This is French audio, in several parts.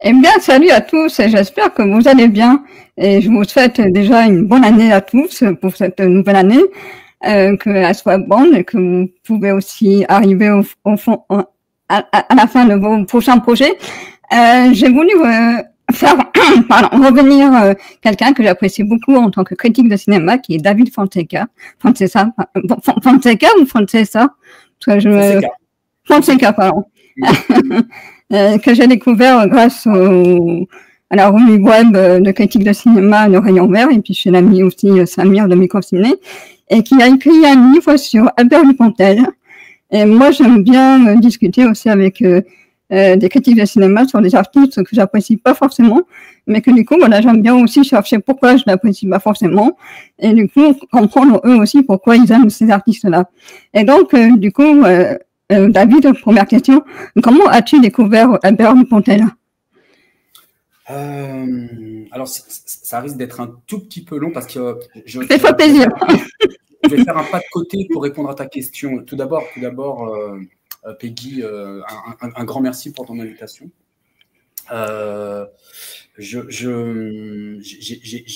Eh bien, salut à tous, et j'espère que vous allez bien. Et je vous souhaite déjà une bonne année à tous pour cette nouvelle année, qu'elle soit bonne et que vous pouvez aussi arriver au fond, à la fin de vos prochains projets. J'ai voulu faire pardon, revenir quelqu'un que j'apprécie beaucoup en tant que critique de cinéma, qui est David Fonseca. Fonseca, Fonseca ou Foncesa? Parce que Fonseca. Fonseca, pardon. Que j'ai découvert grâce à la revue web de critique de cinéma Le Rayon Vert, et puis chez l'ami aussi Samir de Microciné, et qui a écrit un livre sur Albert Dupontel. Et moi, j'aime bien discuter aussi avec des critiques de cinéma sur des artistes que j'apprécie pas forcément, mais que du coup, voilà, j'aime bien aussi chercher pourquoi je n'apprécie pas forcément, et du coup, comprendre eux aussi pourquoi ils aiment ces artistes-là. Et donc, du coup, David, première question, comment as-tu découvert Albert Dupontel? Alors, ça risque d'être un tout petit peu long parce que Fais-toi plaisir. Je vais faire un pas de côté pour répondre à ta question. Tout d'abord, Peggy, un grand merci pour ton invitation. J'ai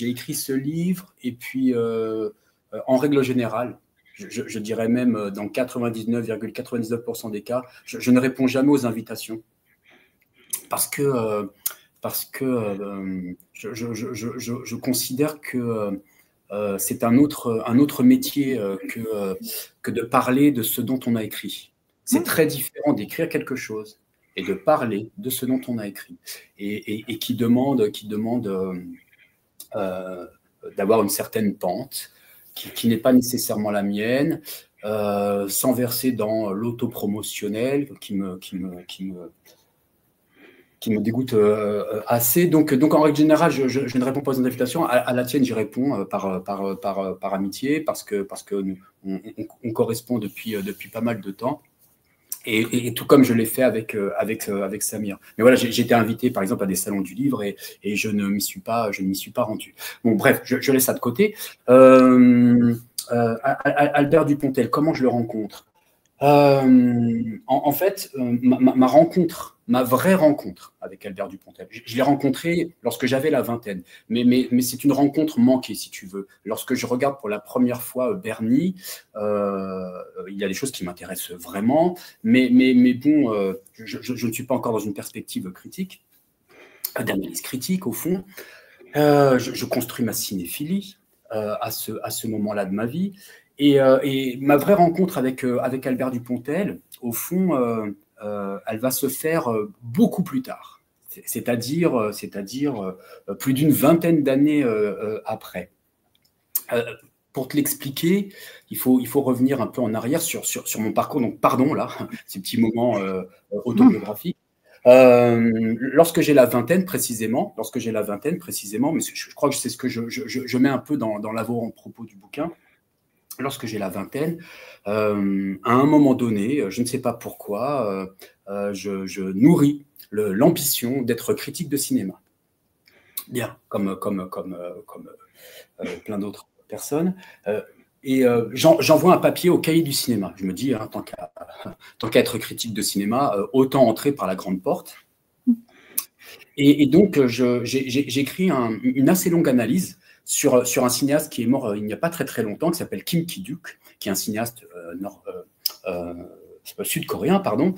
écrit ce livre et puis, en règle générale, je dirais même dans 99,99% des cas, je ne réponds jamais aux invitations parce que je considère que c'est un autre métier que de parler de ce dont on a écrit. C'est très différent d'écrire quelque chose et de parler de ce dont on a écrit et qui demande d'avoir une certaine pente qui n'est pas nécessairement la mienne, sans verser dans l'autopromotionnel qui me dégoûte assez. Donc, en règle générale, je ne réponds pas aux invitations. À la tienne, j'y réponds par amitié, parce que on correspond depuis pas mal de temps. Et tout comme je l'ai fait avec Samir. Mais voilà, j'ai été invité, par exemple, à des salons du livre et je ne m'y suis pas rendu. Bon, bref, je laisse ça de côté. Albert Dupontel, comment je le rencontre? En fait, ma vraie rencontre avec Albert Dupontel, je l'ai rencontré lorsque j'avais la vingtaine, mais c'est une rencontre manquée, si tu veux. Lorsque je regarde pour la première fois Bernie, il y a des choses qui m'intéressent vraiment, mais bon, je ne suis pas encore dans une perspective critique, d'analyse critique au fond. Je construis ma cinéphilie à ce moment-là de ma vie. Et ma vraie rencontre avec Albert Dupontel, au fond, elle va se faire beaucoup plus tard, c'est-à-dire plus d'une vingtaine d'années après. Pour te l'expliquer, il faut revenir un peu en arrière sur mon parcours. Donc, pardon, là, ces petits moments autobiographiques. Lorsque j'ai la vingtaine précisément, mais je crois que c'est ce que je mets un peu dans l'avant-propos du bouquin. Lorsque j'ai la vingtaine, à un moment donné, je ne sais pas pourquoi, je nourris l'ambition d'être critique de cinéma. Bien, comme plein d'autres personnes. Et j'envoie un papier au Cahier du cinéma. Je me dis, hein, tant qu'à être critique de cinéma, autant entrer par la grande porte. Et donc, j'écris une assez longue analyse sur un cinéaste qui est mort il n'y a pas très très longtemps, qui s'appelle Kim Ki-duk, qui est un cinéaste sud-coréen, pardon.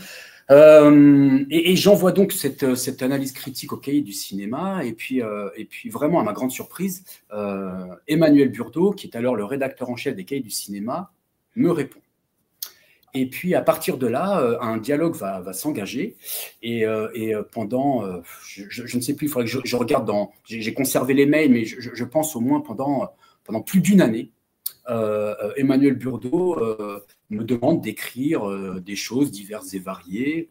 Et j'envoie donc cette analyse critique au Cahier du cinéma, et puis vraiment, à ma grande surprise, Emmanuel Burdeau, qui est alors le rédacteur en chef des Cahiers du cinéma, me répond. Et puis, à partir de là, un dialogue va s'engager. Et pendant, je ne sais plus, il faudrait que je regarde j'ai conservé les mails, mais je pense au moins pendant plus d'une année, Emmanuel Burdeau me demande d'écrire des choses diverses et variées.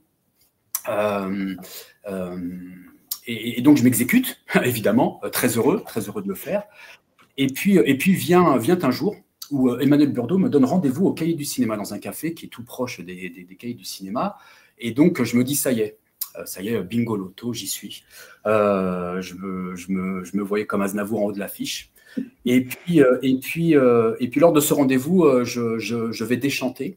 Et donc, je m'exécute, évidemment, très heureux de le faire. Et puis vient un jour où Emmanuel Burdeau me donne rendez-vous au Cahier du cinéma, dans un café qui est tout proche des Cahiers du cinéma. Et donc, je me dis, ça y est, bingo loto, j'y suis. Je me voyais comme Aznavour en haut de l'affiche. Et puis, lors de ce rendez-vous, je vais déchanter,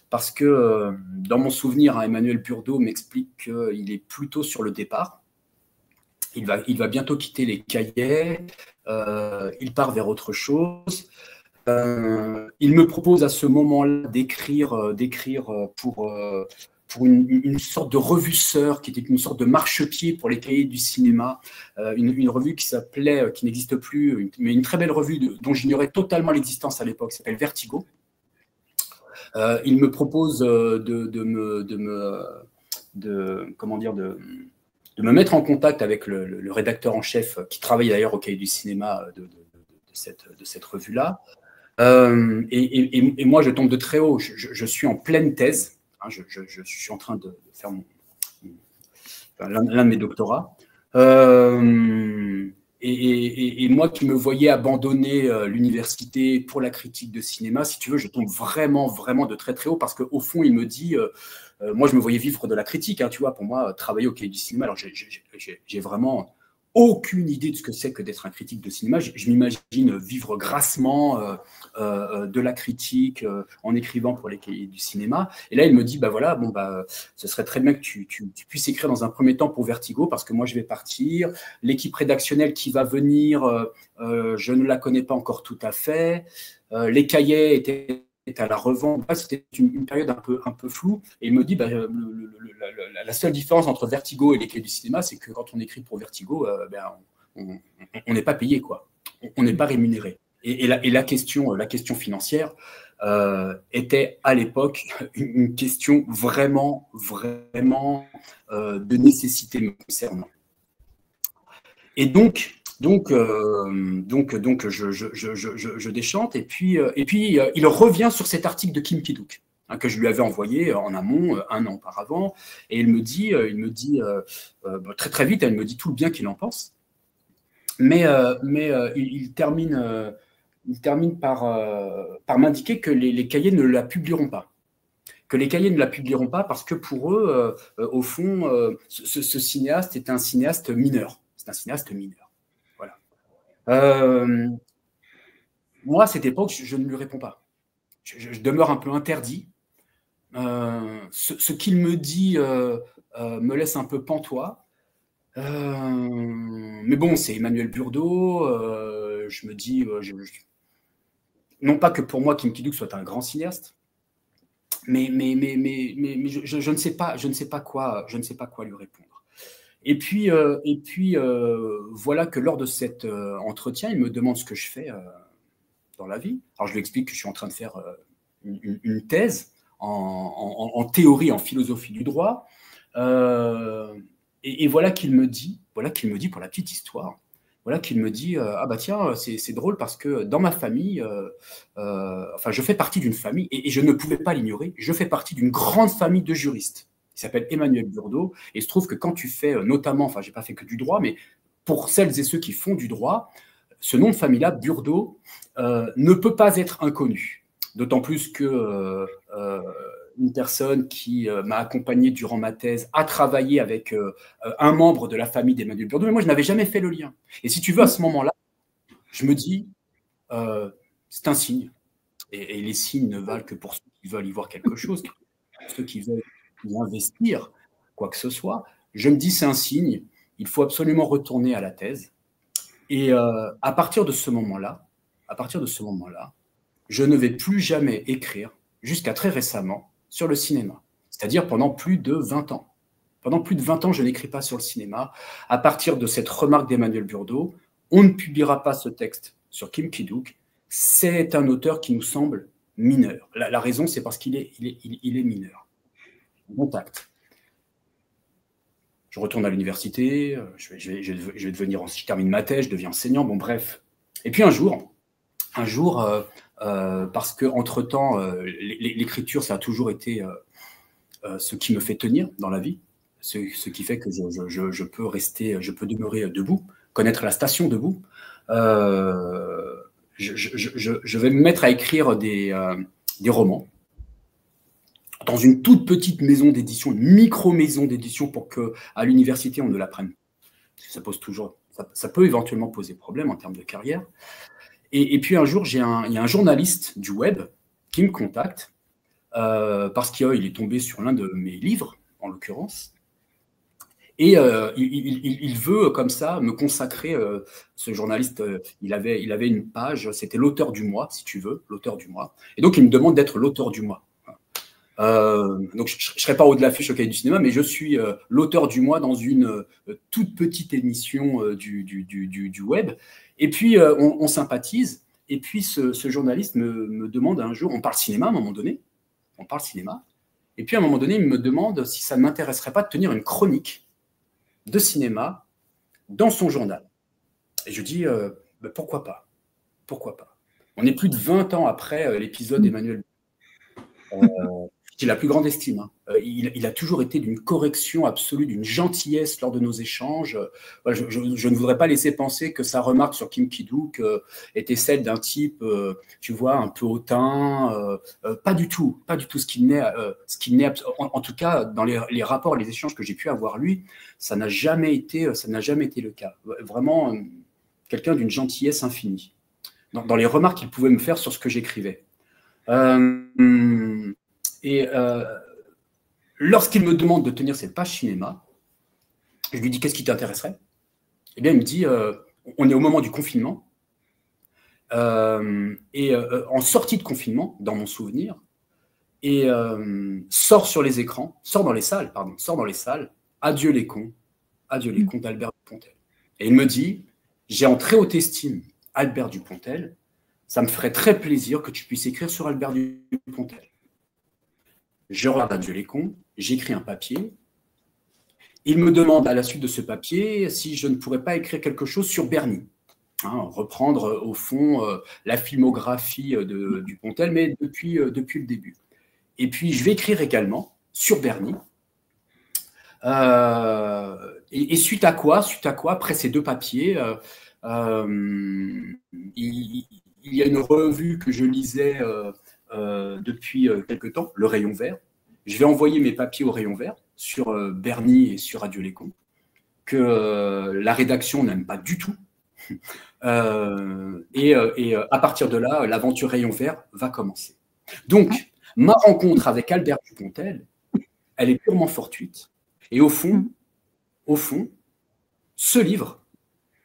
parce que dans mon souvenir, Emmanuel Burdeau m'explique qu'il est plutôt sur le départ. il va bientôt quitter les cahiers, il part vers autre chose. Il me propose à ce moment-là d'écrire pour une sorte de revue sœur qui était une sorte de marchepied pour les cahiers du cinéma, une revue qui s'appelait, qui n'existe plus, mais une très belle revue dont j'ignorais totalement l'existence à l'époque, qui s'appelle Vertigo. Il me propose de me mettre en contact avec le rédacteur en chef, qui travaille d'ailleurs au cahier du cinéma de cette revue-là. Et moi, je tombe de très haut. Je suis en pleine thèse. Hein, je suis en train de faire l'un de mes doctorats. Et moi qui me voyais abandonner l'université pour la critique de cinéma, si tu veux, je tombe vraiment, vraiment de très, très haut parce qu'au fond, il me dit, moi, je me voyais vivre de la critique, hein, tu vois, pour moi, travailler au cahier du cinéma, alors j'ai vraiment aucune idée de ce que c'est que d'être un critique de cinéma. Je m'imagine vivre grassement de la critique en écrivant pour les cahiers du cinéma. Et là, il me dit, bah voilà, bon, bah, ce serait très bien que tu puisses écrire dans un premier temps pour Vertigo, parce que moi, je vais partir. L'équipe rédactionnelle qui va venir, je ne la connais pas encore tout à fait. Les cahiers étaient à la revente. C'était une période un peu floue. Et il me dit, bah, la seule différence entre Vertigo et les cahiers du cinéma, c'est que quand on écrit pour Vertigo, on n'est pas payé, quoi. On n'est pas rémunéré. Et la question financière était à l'époque une question vraiment, vraiment de nécessité me concernant. Et donc je déchante, et puis il revient sur cet article de Kim Ki-duk, hein, que je lui avais envoyé en amont 1 an auparavant, et il me dit très très vite, il me dit tout le bien qu'il en pense, mais il termine par m'indiquer que les cahiers ne la publieront pas. Que les cahiers ne la publieront pas parce que pour eux, au fond, ce cinéaste est un cinéaste mineur. C'est un cinéaste mineur. Moi, à cette époque, je ne lui réponds pas. Je demeure un peu interdit. Ce qu'il me dit me laisse un peu pantois. Mais bon, c'est Emmanuel Burdeau. Je me dis, non pas que pour moi, Kim Ki-duk soit un grand cinéaste, mais je ne sais pas quoi lui répondre. Et puis voilà que lors de cet entretien, il me demande ce que je fais dans la vie. Alors je lui explique que je suis en train de faire une thèse en théorie, en philosophie du droit. Et voilà qu'il me dit, pour la petite histoire, voilà qu'il me dit, ah bah tiens, c'est drôle parce que dans ma famille, enfin je fais partie d'une famille, et je ne pouvais pas l'ignorer, je fais partie d'une grande famille de juristes. Il s'appelle Emmanuel Burdeau, et il se trouve que quand tu fais notamment, enfin j'ai pas fait que du droit, mais pour celles et ceux qui font du droit, ce nom de famille-là, Burdeau, ne peut pas être inconnu. D'autant plus que une personne qui m'a accompagné durant ma thèse a travaillé avec un membre de la famille d'Emmanuel Burdeau, mais moi je n'avais jamais fait le lien. Et si tu veux, à ce moment-là, je me dis, c'est un signe. Et les signes ne valent que pour ceux qui veulent y voir quelque chose, pour ceux qui veulent y investir quoi que ce soit. Je me dis, c'est un signe, il faut absolument retourner à la thèse. Et à partir de ce moment-là, je ne vais plus jamais écrire, jusqu'à très récemment, sur le cinéma. C'est-à-dire pendant plus de 20 ans. Pendant plus de 20 ans, je n'écris pas sur le cinéma. À partir de cette remarque d'Emmanuel Burdeau, on ne publiera pas ce texte sur Kim Ki-duk. C'est un auteur qui nous semble mineur. La raison, c'est parce qu'il est mineur. Contact. Je retourne à l'université, je vais devenir, je termine ma thèse, je deviens enseignant, bon bref. Et puis un jour, parce que entre-temps, l'écriture, ça a toujours été ce qui me fait tenir dans la vie, ce qui fait que je peux demeurer debout, connaître la station debout. Je vais me mettre à écrire des romans dans une toute petite maison d'édition, une micro-maison d'édition, pour qu'à l'université, on ne l'apprenne. Ça peut éventuellement poser problème en termes de carrière. Et puis un jour, il y a un journaliste du web qui me contacte parce qu'il est tombé sur l'un de mes livres, en l'occurrence, Et il veut, comme ça, me consacrer, ce journaliste, il avait une page, c'était l'auteur du mois, si tu veux, l'auteur du mois. Et donc, il me demande d'être l'auteur du mois. Donc, je ne serai pas haut de l'affiche au Cahier du cinéma, mais je suis l'auteur du mois dans une toute petite émission du web. Et puis, on sympathise. Et puis, ce journaliste me demande un jour, on parle cinéma à un moment donné, on parle cinéma. Et puis, à un moment donné, il me demande si ça ne m'intéresserait pas de tenir une chronique de cinéma dans son journal. Et je dis, pourquoi pas? Pourquoi pas? On est plus de 20 ans après l'épisode d'Emmanuel. J'ai la plus grande estime. Hein. Il a toujours été d'une correction absolue, d'une gentillesse lors de nos échanges. Je ne voudrais pas laisser penser que sa remarque sur Kim Ki-duk était celle d'un type, tu vois, un peu hautain. Pas du tout ce qu'il n'est. En tout cas, dans les rapports, les échanges que j'ai pu avoir lui, ça n'a jamais été le cas. Vraiment, quelqu'un d'une gentillesse infinie. Dans les remarques qu'il pouvait me faire sur ce que j'écrivais. Et lorsqu'il me demande de tenir cette page cinéma, je lui dis, qu'est-ce qui t'intéresserait? Eh bien, il me dit, on est au moment du confinement, en sortie de confinement, dans mon souvenir, et sort dans les salles, adieu les cons d'Albert Dupontel. Et il me dit, j'ai en très haute estime Albert Dupontel, ça me ferait très plaisir que tu puisses écrire sur Albert Dupontel. Je regarde Adieu les cons, j'écris un papier. Il me demande à la suite de ce papier si je ne pourrais pas écrire quelque chose sur Berny. Reprendre au fond la filmographie de Dupontel, mais depuis le début. Et puis je vais écrire également sur Berny. Et suite à quoi, après ces deux papiers, il y a une revue que je lisais depuis quelque temps, le Rayon Vert. Je vais envoyer mes papiers au Rayon Vert sur Berny et sur Adieu les cons, que la rédaction n'aime pas du tout. Et à partir de là, l'aventure Rayon Vert va commencer. Donc, ma rencontre avec Albert Dupontel, elle est purement fortuite. Et au fond, ce livre,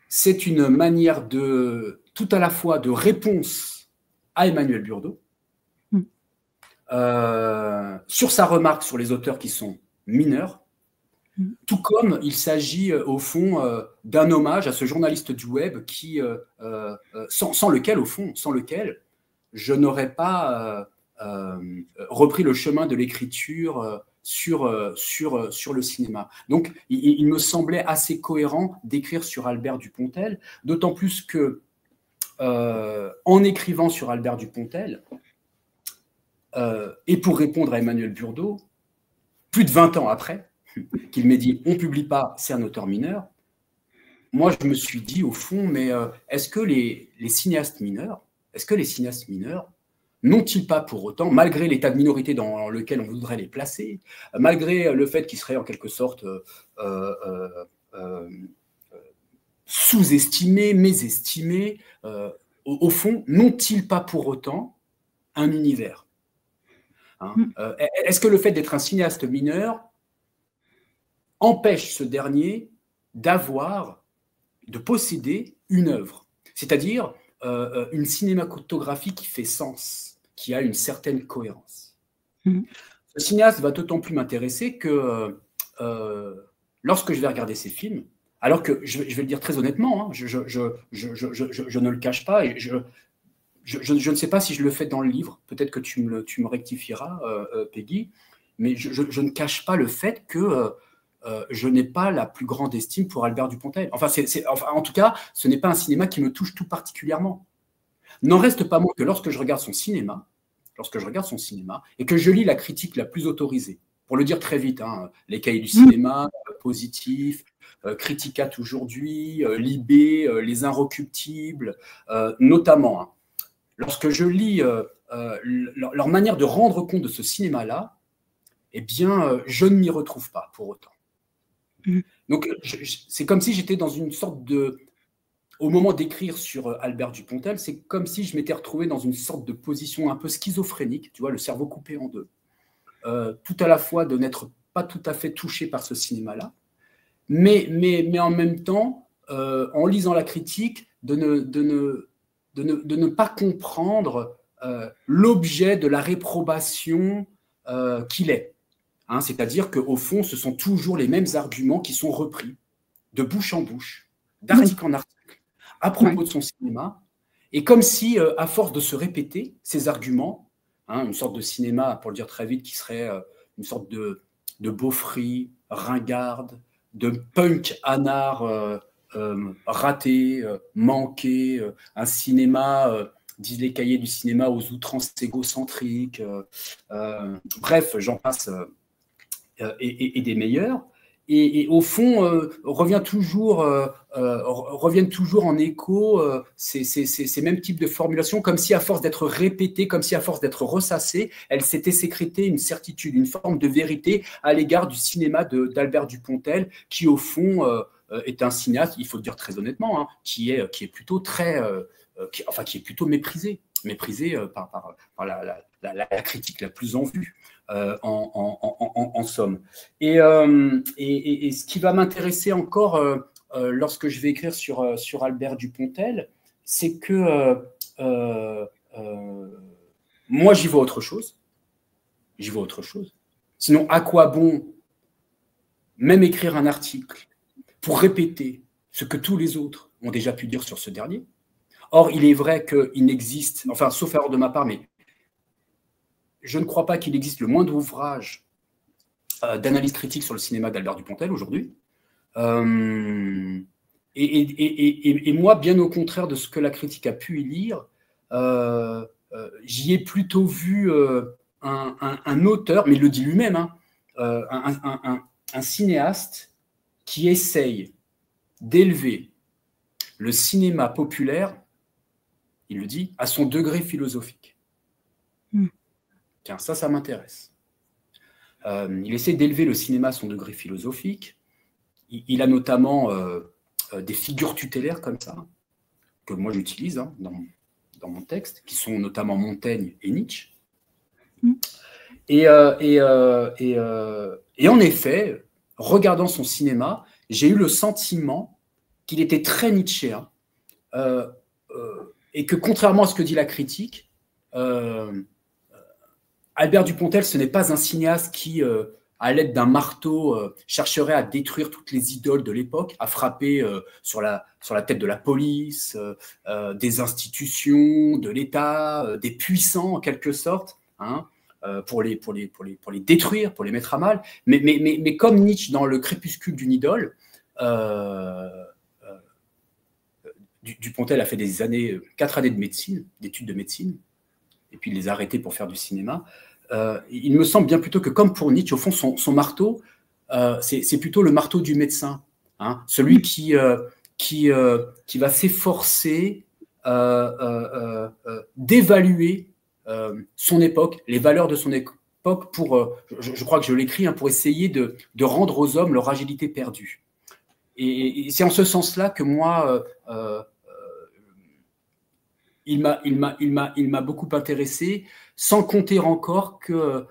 c'est une manière tout à la fois de réponse à Emmanuel Burdeau, sur sa remarque sur les auteurs qui sont mineurs, tout comme il s'agit au fond d'un hommage à ce journaliste du web qui, sans lequel je n'aurais pas repris le chemin de l'écriture sur le cinéma. Donc il me semblait assez cohérent d'écrire sur Albert Dupontel, d'autant plus que en écrivant sur Albert Dupontel, et pour répondre à Emmanuel Burdeau, plus de 20 ans après, qu'il m'ait dit « on ne publie pas, c'est un auteur mineur », moi je me suis dit au fond, mais est-ce que les cinéastes mineurs n'ont-ils pas pour autant, malgré l'état de minorité dans lequel on voudrait les placer, malgré le fait qu'ils seraient en quelque sorte sous-estimés, mésestimés, au fond, n'ont-ils pas pour autant un univers? Est-ce que le fait d'être un cinéaste mineur empêche ce dernier de posséder une œuvre, c'est-à-dire une cinématographie qui fait sens, qui a une certaine cohérence. Ce cinéaste va d'autant plus m'intéresser que lorsque je vais regarder ses films, alors que, je vais le dire très honnêtement, je ne le cache pas, et je ne sais pas si je le fais dans le livre, peut-être que tu me rectifieras, Peggy, mais je ne cache pas le fait que je n'ai pas la plus grande estime pour Albert Dupontel. Enfin, en tout cas, ce n'est pas un cinéma qui me touche tout particulièrement. N'en reste pas moins que lorsque je regarde son cinéma, et que je lis la critique la plus autorisée, pour le dire très vite, les cahiers du cinéma, Positif, Criticat aujourd'hui, Libé, Les Inrecuptibles, notamment, lorsque je lis leur manière de rendre compte de ce cinéma-là, eh bien, je ne m'y retrouve pas pour autant. Donc, c'est comme si j'étais dans une sorte de... Au moment d'écrire sur Albert Dupontel, c'est comme si je m'étais retrouvé dans une sorte de position un peu schizophrénique, tu vois, le cerveau coupé en deux. Tout à la fois de n'être pas tout à fait touché par ce cinéma-là, mais en même temps, en lisant la critique, de ne pas comprendre l'objet de la réprobation qu'il est. Hein, c'est-à-dire qu'au fond, ce sont toujours les mêmes arguments qui sont repris de bouche en bouche, d'article en article, à propos de son cinéma, et comme si, à force de se répéter ces arguments, hein, une sorte de cinéma, pour le dire très vite, qui serait une sorte de beaufry, ringarde, de punk anard raté, manqué, un cinéma, disent les cahiers du cinéma, aux outrances égocentriques, bref, j'en passe, et des meilleurs. Et au fond, reviennent toujours en écho ces mêmes types de formulations, comme si à force d'être répétées, comme si à force d'être ressassées, elles s'étaient sécrétées une certitude, une forme de vérité à l'égard du cinéma d'Albert Dupontel, qui au fond est un cinéaste, il faut le dire très honnêtement, hein, qui est plutôt qui est plutôt méprisé par la critique la plus en vue. En somme. Et ce qui va m'intéresser encore lorsque je vais écrire sur Albert Dupontel, c'est que moi, j'y vois autre chose. Sinon, à quoi bon même écrire un article pour répéter ce que tous les autres ont déjà pu dire sur ce dernier? Or, il est vrai qu'il n'existe, enfin, sauf erreur de ma part, mais je ne crois pas qu'il existe le moindre ouvrage d'analyse critique sur le cinéma d'Albert Dupontel aujourd'hui. Et moi, bien au contraire de ce que la critique a pu y lire, j'y ai plutôt vu un auteur, mais il le dit lui-même, hein, un cinéaste qui essaye d'élever le cinéma populaire, il le dit, à son degré philosophique. Tiens, ça m'intéresse. Il essaie d'élever le cinéma à son degré philosophique. Il a notamment des figures tutélaires comme ça, que moi j'utilise dans mon texte, qui sont notamment Montaigne et Nietzsche. Et en effet, regardant son cinéma, j'ai eu le sentiment qu'il était très nietzschéen, et que contrairement à ce que dit la critique, Albert Dupontel, ce n'est pas un cinéaste qui, à l'aide d'un marteau, chercherait à détruire toutes les idoles de l'époque, à frapper sur la tête de la police, des institutions, de l'État, des puissants en quelque sorte, hein, pour les détruire, pour les mettre à mal. Mais comme Nietzsche dans Le crépuscule d'une idole, Dupontel a fait 4 années de médecine, d'études de médecine, et puis il les a arrêtés pour faire du cinéma. Il me semble bien plutôt que, comme pour Nietzsche, au fond, son marteau, c'est plutôt le marteau du médecin, hein, celui qui va s'efforcer d'évaluer son époque, les valeurs de son époque, pour, je crois que je l'écris, hein, pour essayer de rendre aux hommes leur agilité perdue. Et c'est en ce sens-là que moi, il m'a beaucoup intéressé, sans compter encore que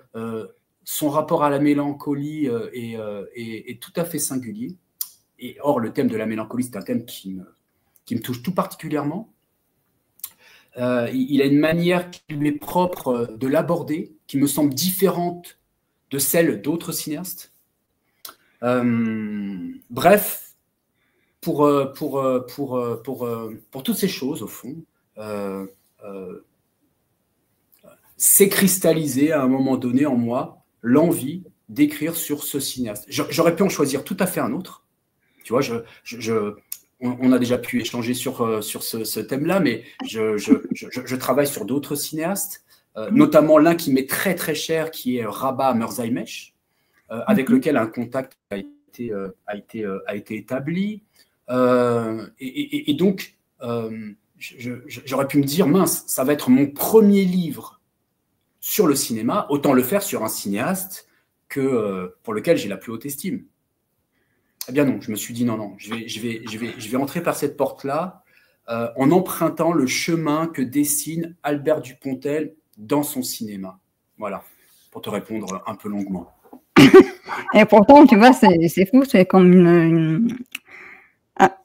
son rapport à la mélancolie est tout à fait singulier. Et or, le thème de la mélancolie, c'est un thème qui me touche tout particulièrement. Il a une manière qui lui est propre de l'aborder, qui me semble différente de celle d'autres cinéastes. Bref, pour toutes ces choses, au fond, s'est cristallisé à un moment donné en moi l'envie d'écrire sur ce cinéaste. J'aurais pu en choisir tout à fait un autre. Tu vois, on a déjà pu échanger sur ce thème-là, mais je travaille sur d'autres cinéastes, notamment l'un qui m'est très très cher, qui est Rabat Merzaimesh, avec lequel un contact a été établi. Et donc, j'aurais pu me dire, mince, ça va être mon premier livre sur le cinéma, autant le faire sur un cinéaste pour lequel j'ai la plus haute estime. Eh bien non, je me suis dit non, je vais entrer par cette porte-là en empruntant le chemin que dessine Albert Dupontel dans son cinéma. Voilà, pour te répondre un peu longuement. Et pourtant, tu vois, c'est fou, c'est comme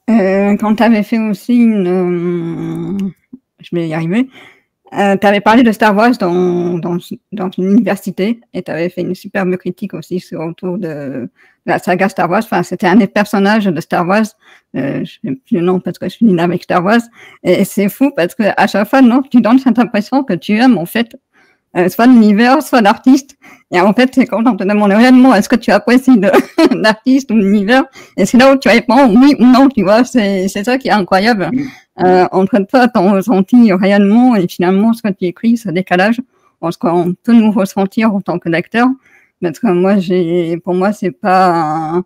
quand tu avais fait aussi je vais y arriver, tu avais parlé de Star Wars dans une université et tu avais fait une superbe critique aussi autour de la saga Star Wars. Enfin, c'était un des personnages de Star Wars. Je sais plus le nom parce que je suis avec Star Wars. Et c'est fou parce que à chaque fois, non, tu donnes cette impression que tu aimes en fait soit l'univers, soit l'artiste. Et en fait, c'est quand on te demande réellement est-ce que tu apprécies l'artiste ou l'univers, et c'est là où tu réponds oui ou non, tu vois, c'est ça qui est incroyable. Entre toi, ton ressenti réellement et finalement ce que tu écris, ce décalage, ce qu'on peut nous ressentir en tant que lecteur. Parce que moi, pour moi, c'est pas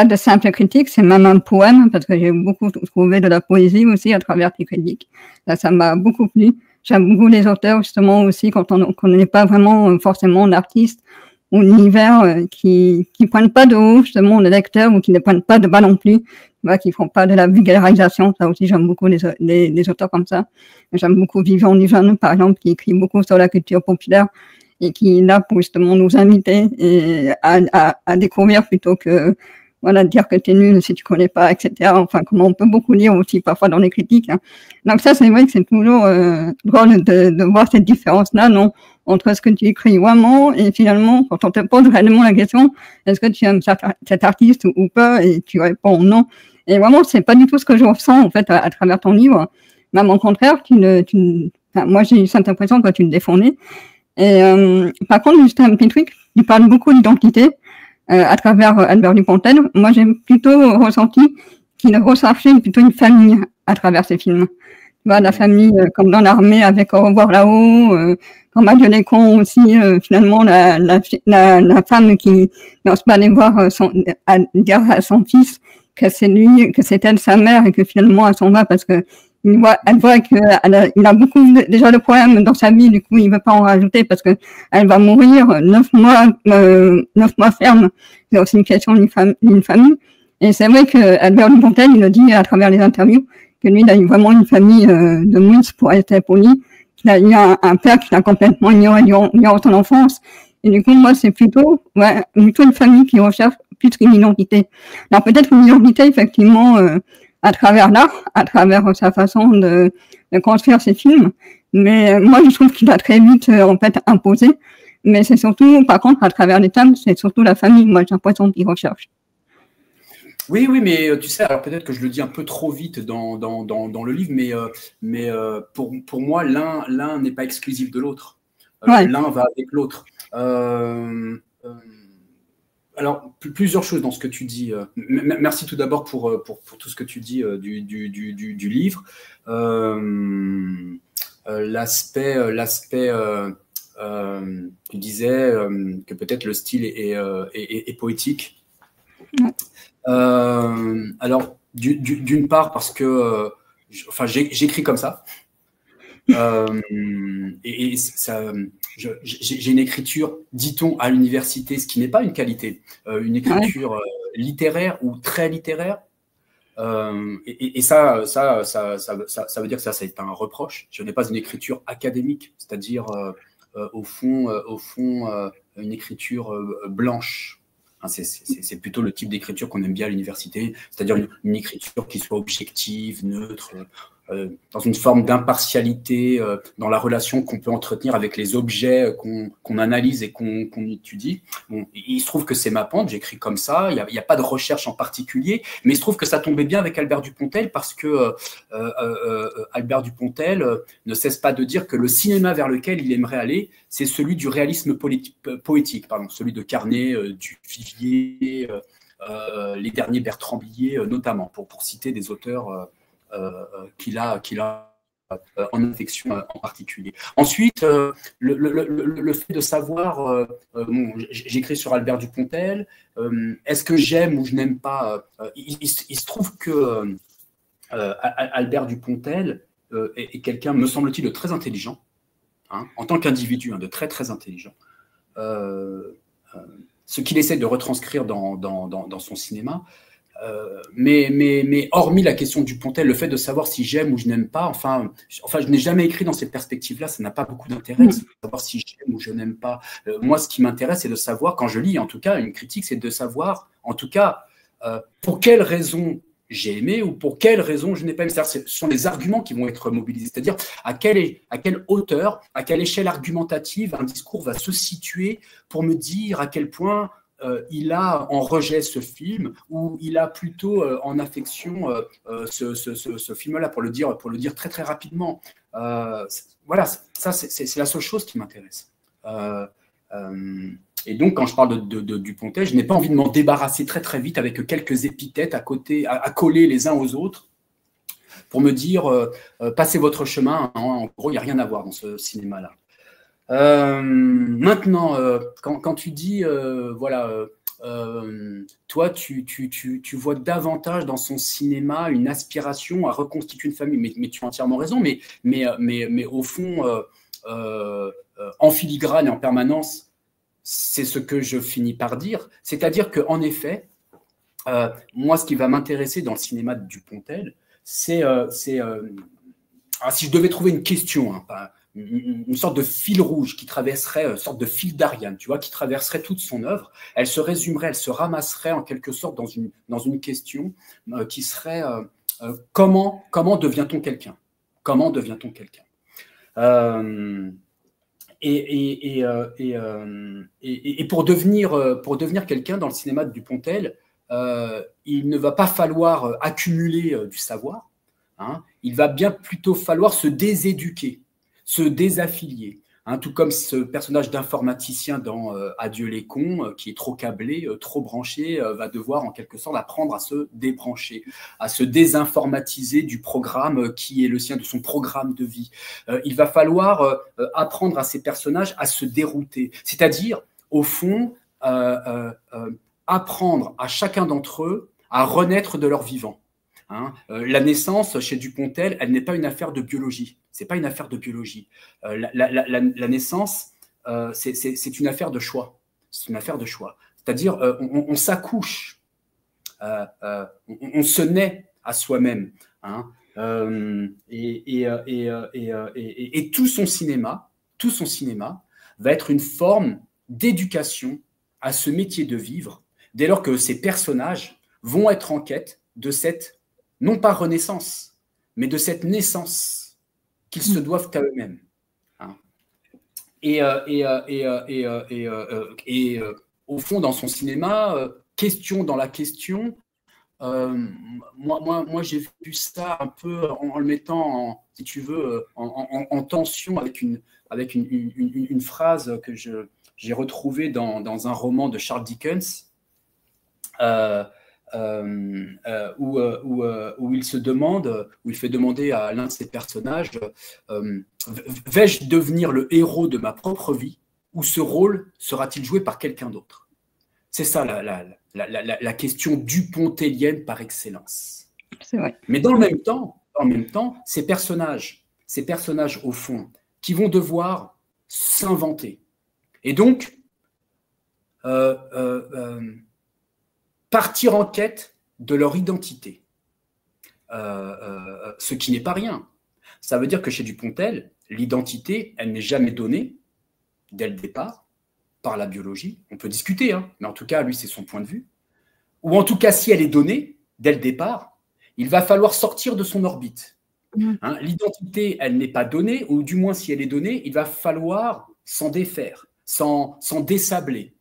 de simple critique, c'est même un poème, parce que j'ai beaucoup trouvé de la poésie aussi à travers tes critiques. Ça m'a beaucoup plu. J'aime beaucoup les auteurs, justement, aussi, quand on ne connaît pas vraiment forcément l'artiste ou l'univers, qui prennent pas de haut, justement, le lecteur, ou qui ne prennent pas de bas non plus, qui font pas de la vulgarisation. Ça aussi, j'aime beaucoup les auteurs comme ça. J'aime beaucoup Vivian Lejeune, par exemple, qui écrit beaucoup sur la culture populaire et qui est là pour justement nous inviter et à découvrir plutôt que voilà, dire que t'es nul si tu connais pas, etc. Enfin, comme on peut beaucoup lire aussi parfois dans les critiques. Hein. Donc ça, c'est vrai que c'est toujours drôle de voir cette différence-là, non, entre ce que tu écris vraiment et finalement, quand on te pose réellement la question, est-ce que tu aimes cet artiste ou pas, et tu réponds non. Et vraiment, c'est pas du tout ce que je ressens en fait à travers ton livre. Même au contraire, enfin, moi j'ai eu cette impression que tu le défendais. Et par contre, juste un petit truc, tu parles beaucoup d'identité. À travers Albert Dupontel, moi j'ai plutôt ressenti qu'il recherchait plutôt une famille à travers ces films. Tu vois, la famille comme dans l'armée avec Au revoir là-haut, comme Adieu les cons aussi, finalement la femme qui n'ose pas aller voir dire à son fils que c'est lui, que c'est elle sa mère et que finalement elle s'en va parce que elle voit qu'il a beaucoup déjà de problèmes dans sa vie, du coup il veut pas en rajouter parce que elle va mourir 9 mois ferme. C'est aussi une question d'une famille. Et c'est vrai que Albert Dupontel, il le dit à travers les interviews, que lui, il a eu vraiment une famille de mousse pour être poli, qu'il a eu un père qui l'a complètement ignoré durant son enfance. Et du coup, moi, c'est plutôt une famille qui recherche plus qu'une identité. Alors peut-être une identité, effectivement, à travers l'art, à travers sa façon de construire ses films. Mais moi, je trouve qu'il a très vite, en fait, imposé. Mais c'est surtout, par contre, à travers les thèmes, c'est surtout la famille, moi, j'ai l'impression qu'il recherche. Oui, mais tu sais, alors peut-être que je le dis un peu trop vite dans le livre, mais pour moi, l'un n'est pas exclusif de l'autre. L'un va avec l'autre. Alors, plusieurs choses dans ce que tu dis. Merci tout d'abord pour tout ce que tu dis du livre. L'aspect, tu disais que peut-être le style est poétique. Alors, d'une part, parce que j'écris comme ça. Et ça, j'ai une écriture, dit-on, à l'université, ce qui n'est pas une qualité, une écriture littéraire ou très littéraire. Et ça veut dire que ça c'est un reproche. Je n'ai pas une écriture académique, c'est-à-dire au fond, une écriture blanche. Hein, c'est plutôt le type d'écriture qu'on aime bien à l'université, c'est-à-dire une écriture qui soit objective, neutre, dans une forme d'impartialité dans la relation qu'on peut entretenir avec les objets qu'on analyse et qu'on étudie. Bon, il se trouve que c'est ma pente, j'écris comme ça, il n'y a pas de recherche en particulier, mais il se trouve que ça tombait bien avec Albert Dupontel parce que Albert Dupontel ne cesse pas de dire que le cinéma vers lequel il aimerait aller, c'est celui du réalisme poétique, celui de Carnet, du Vivier, les derniers Bertrand Blier notamment, pour citer des auteurs qu'il a en affection en particulier. Ensuite, le fait de savoir, j'écris sur Albert Dupontel, est-ce que j'aime ou je n'aime pas, il se trouve que Albert Dupontel est quelqu'un, me semble-t-il, de très intelligent, hein, en tant qu'individu, hein, de très très intelligent. Ce qu'il essaie de retranscrire dans son cinéma, mais hormis la question du Dupontel, le fait de savoir si j'aime ou je n'aime pas, enfin, je n'ai jamais écrit dans cette perspective-là, ça n'a pas beaucoup d'intérêt de savoir si j'aime ou je n'aime pas. Moi, ce qui m'intéresse, c'est de savoir, quand je lis en tout cas une critique, c'est de savoir, en tout cas, pour quelles raisons j'ai aimé ou pour quelles raisons je n'ai pas aimé. Ce sont les arguments qui vont être mobilisés, c'est-à-dire à quelle hauteur, à quelle échelle argumentative un discours va se situer pour me dire à quel point il a en rejet ce film, ou il a plutôt en affection ce film-là, pour le dire très très rapidement. Voilà, ça c'est la seule chose qui m'intéresse. Et donc, quand je parle de Dupontel, je n'ai pas envie de m'en débarrasser très très vite avec quelques épithètes à coller les uns aux autres, pour me dire passez votre chemin. En gros, il n'y a rien à voir dans ce cinéma-là. Maintenant, quand tu dis, voilà, toi, tu vois davantage dans son cinéma une aspiration à reconstituer une famille, mais tu as entièrement raison, mais au fond, en filigrane et en permanence, c'est ce que je finis par dire. C'est-à-dire qu'en effet, moi, ce qui va m'intéresser dans le cinéma de Dupontel, c'est si je devais trouver une question, hein, une sorte de fil rouge qui traverserait, une sorte de fil d'Ariane, tu vois, qui traverserait toute son œuvre, elle se résumerait, elle se ramasserait en quelque sorte dans une question qui serait comment devient-on quelqu'un? Comment devient-on quelqu'un? Et pour devenir quelqu'un dans le cinéma de Dupontel, il ne va pas falloir accumuler du savoir, hein, il va bien plutôt falloir se déséduquer, se désaffilier, hein, tout comme ce personnage d'informaticien dans Adieu les cons, qui est trop câblé, trop branché, va devoir en quelque sorte apprendre à se débrancher, à se désinformatiser du programme qui est le sien, de son programme de vie. Il va falloir apprendre à ces personnages à se dérouter, c'est-à-dire, au fond, apprendre à chacun d'entre eux à renaître de leur vivant. Hein, la naissance chez Dupontel, elle n'est pas une affaire de biologie. C'est pas une affaire de biologie. La naissance, c'est une affaire de choix. C'est une affaire de choix. C'est-à-dire, on s'accouche, on se naît à soi-même. Hein, et tout son cinéma va être une forme d'éducation à ce métier de vivre, dès lors que ces personnages vont être en quête de cette non pas renaissance, mais de cette naissance qu'ils se doivent à eux-mêmes. Hein. Et au fond, dans son cinéma, question dans la question, moi j'ai vu ça un peu en le mettant, si tu veux, en tension avec une phrase que j'ai retrouvée dans un roman de Charles Dickens, où il se demande, où il fait demander à l'un de ses personnages, vais-je devenir le héros de ma propre vie, ou ce rôle sera-t-il joué par quelqu'un d'autre? C'est ça la question dupontélienne par excellence. C'est vrai. Mais dans le même temps, ces personnages au fond, qui vont devoir s'inventer, et donc partir en quête de leur identité. Ce qui n'est pas rien. Ça veut dire que chez Dupontel, l'identité, elle n'est jamais donnée dès le départ par la biologie. On peut discuter, hein, mais en tout cas, lui, c'est son point de vue. Ou en tout cas, si elle est donnée dès le départ, il va falloir sortir de son orbite. Hein, l'identité, elle n'est pas donnée, ou du moins, si elle est donnée, il va falloir s'en défaire, s'en désabler.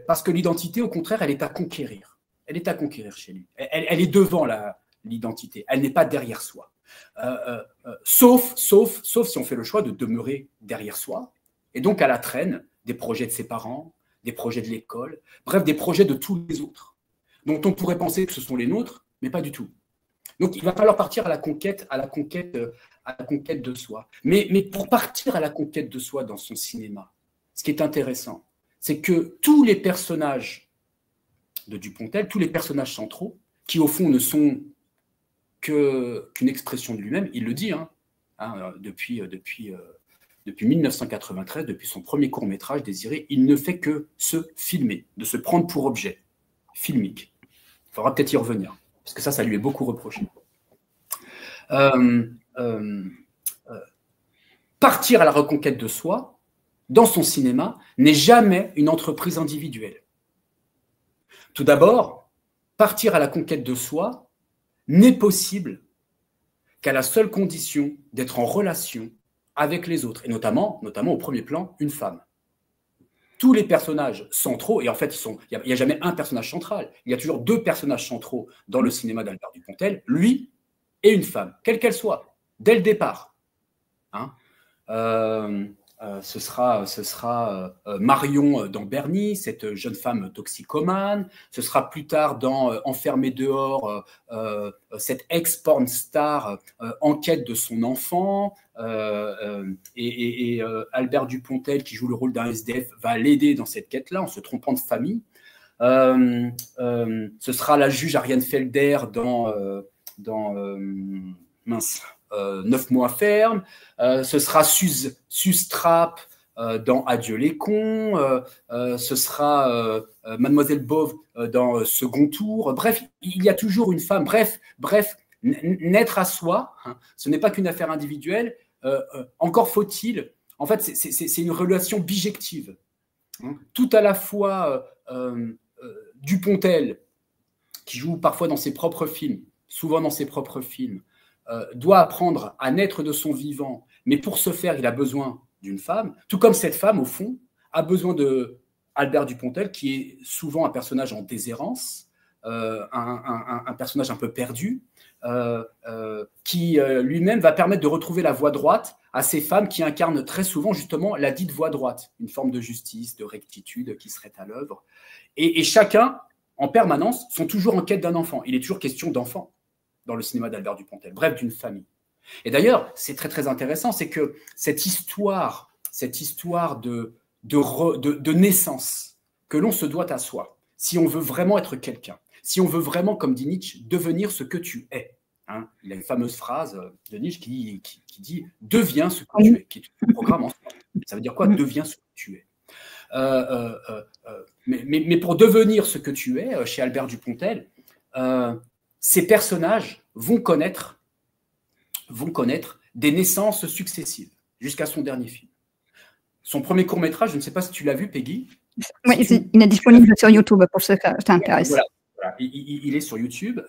Parce que l'identité, au contraire, elle est à conquérir. Elle est à conquérir chez lui. Elle est devant l'identité. Elle n'est pas derrière soi. Sauf si on fait le choix de demeurer derrière soi, et donc à la traîne des projets de ses parents, des projets de l'école, bref, des projets de tous les autres, dont on pourrait penser que ce sont les nôtres, mais pas du tout. Donc, il va falloir partir à la conquête de soi. Mais pour partir à la conquête de soi dans son cinéma, ce qui est intéressant, c'est que tous les personnages de Dupontel, tous les personnages centraux, qui au fond ne sont qu'une expression de lui-même, il le dit, depuis 1993, depuis son premier court-métrage Désiré, il ne fait que se filmer, de se prendre pour objet. filmique. Il faudra peut-être y revenir, parce que ça lui est beaucoup reproché. Partir à la reconquête de soi, dans son cinéma, n'est jamais une entreprise individuelle. Tout d'abord, partir à la conquête de soi n'est possible qu'à la seule condition d'être en relation avec les autres, et notamment au premier plan, une femme. Tous les personnages centraux, et en fait, il n'y a jamais un personnage central, il y a toujours deux personnages centraux dans le cinéma d'Albert Dupontel, lui et une femme, quelle qu'elle soit, dès le départ. Hein, ce sera Marion dans Bernie, cette jeune femme toxicomane. Ce sera plus tard dans Enfermé dehors, cette ex-porn star en quête de son enfant. Et Albert Dupontel, qui joue le rôle d'un SDF, va l'aider dans cette quête-là en se trompant de famille. Ce sera la juge Ariane Felder dans 9 mois ferme, ce sera Suze Trapp dans Adieu les cons, ce sera Mademoiselle Bove dans Second Tour. Bref, il y a toujours une femme. Bref, naître à soi, hein, ce n'est pas qu'une affaire individuelle. Encore faut-il, en fait, c'est une relation bijective. Hein, tout à la fois Dupontel, qui joue parfois dans ses propres films, souvent dans ses propres films, doit apprendre à naître de son vivant, mais pour ce faire, il a besoin d'une femme, tout comme cette femme, au fond, a besoin de Albert Dupontel, qui est souvent un personnage en déshérence, un personnage un peu perdu, qui lui-même va permettre de retrouver la voie droite à ces femmes qui incarnent très souvent justement la dite voie droite, une forme de justice, de rectitude qui serait à l'œuvre. Et chacun, en permanence, sont toujours en quête d'un enfant. Il est toujours question d'enfant dans le cinéma d'Albert Dupontel, bref, d'une famille. Et d'ailleurs, c'est très très intéressant, c'est que cette histoire de naissance que l'on se doit à soi, si on veut vraiment être quelqu'un, si on veut vraiment, comme dit Nietzsche, devenir ce que tu es. Hein, il y a une fameuse phrase de Nietzsche qui dit « deviens ce que tu es », qui est un programme en soi. Ça veut dire quoi ? Deviens ce que tu es. Mais pour devenir ce que tu es, chez Albert Dupontel, ces personnages vont connaître des naissances successives jusqu'à son dernier film. Son premier court-métrage, je ne sais pas si tu l'as vu, Peggy. Oui, il est disponible sur YouTube pour ceux que ça t'intéresse. Voilà. Il est sur YouTube,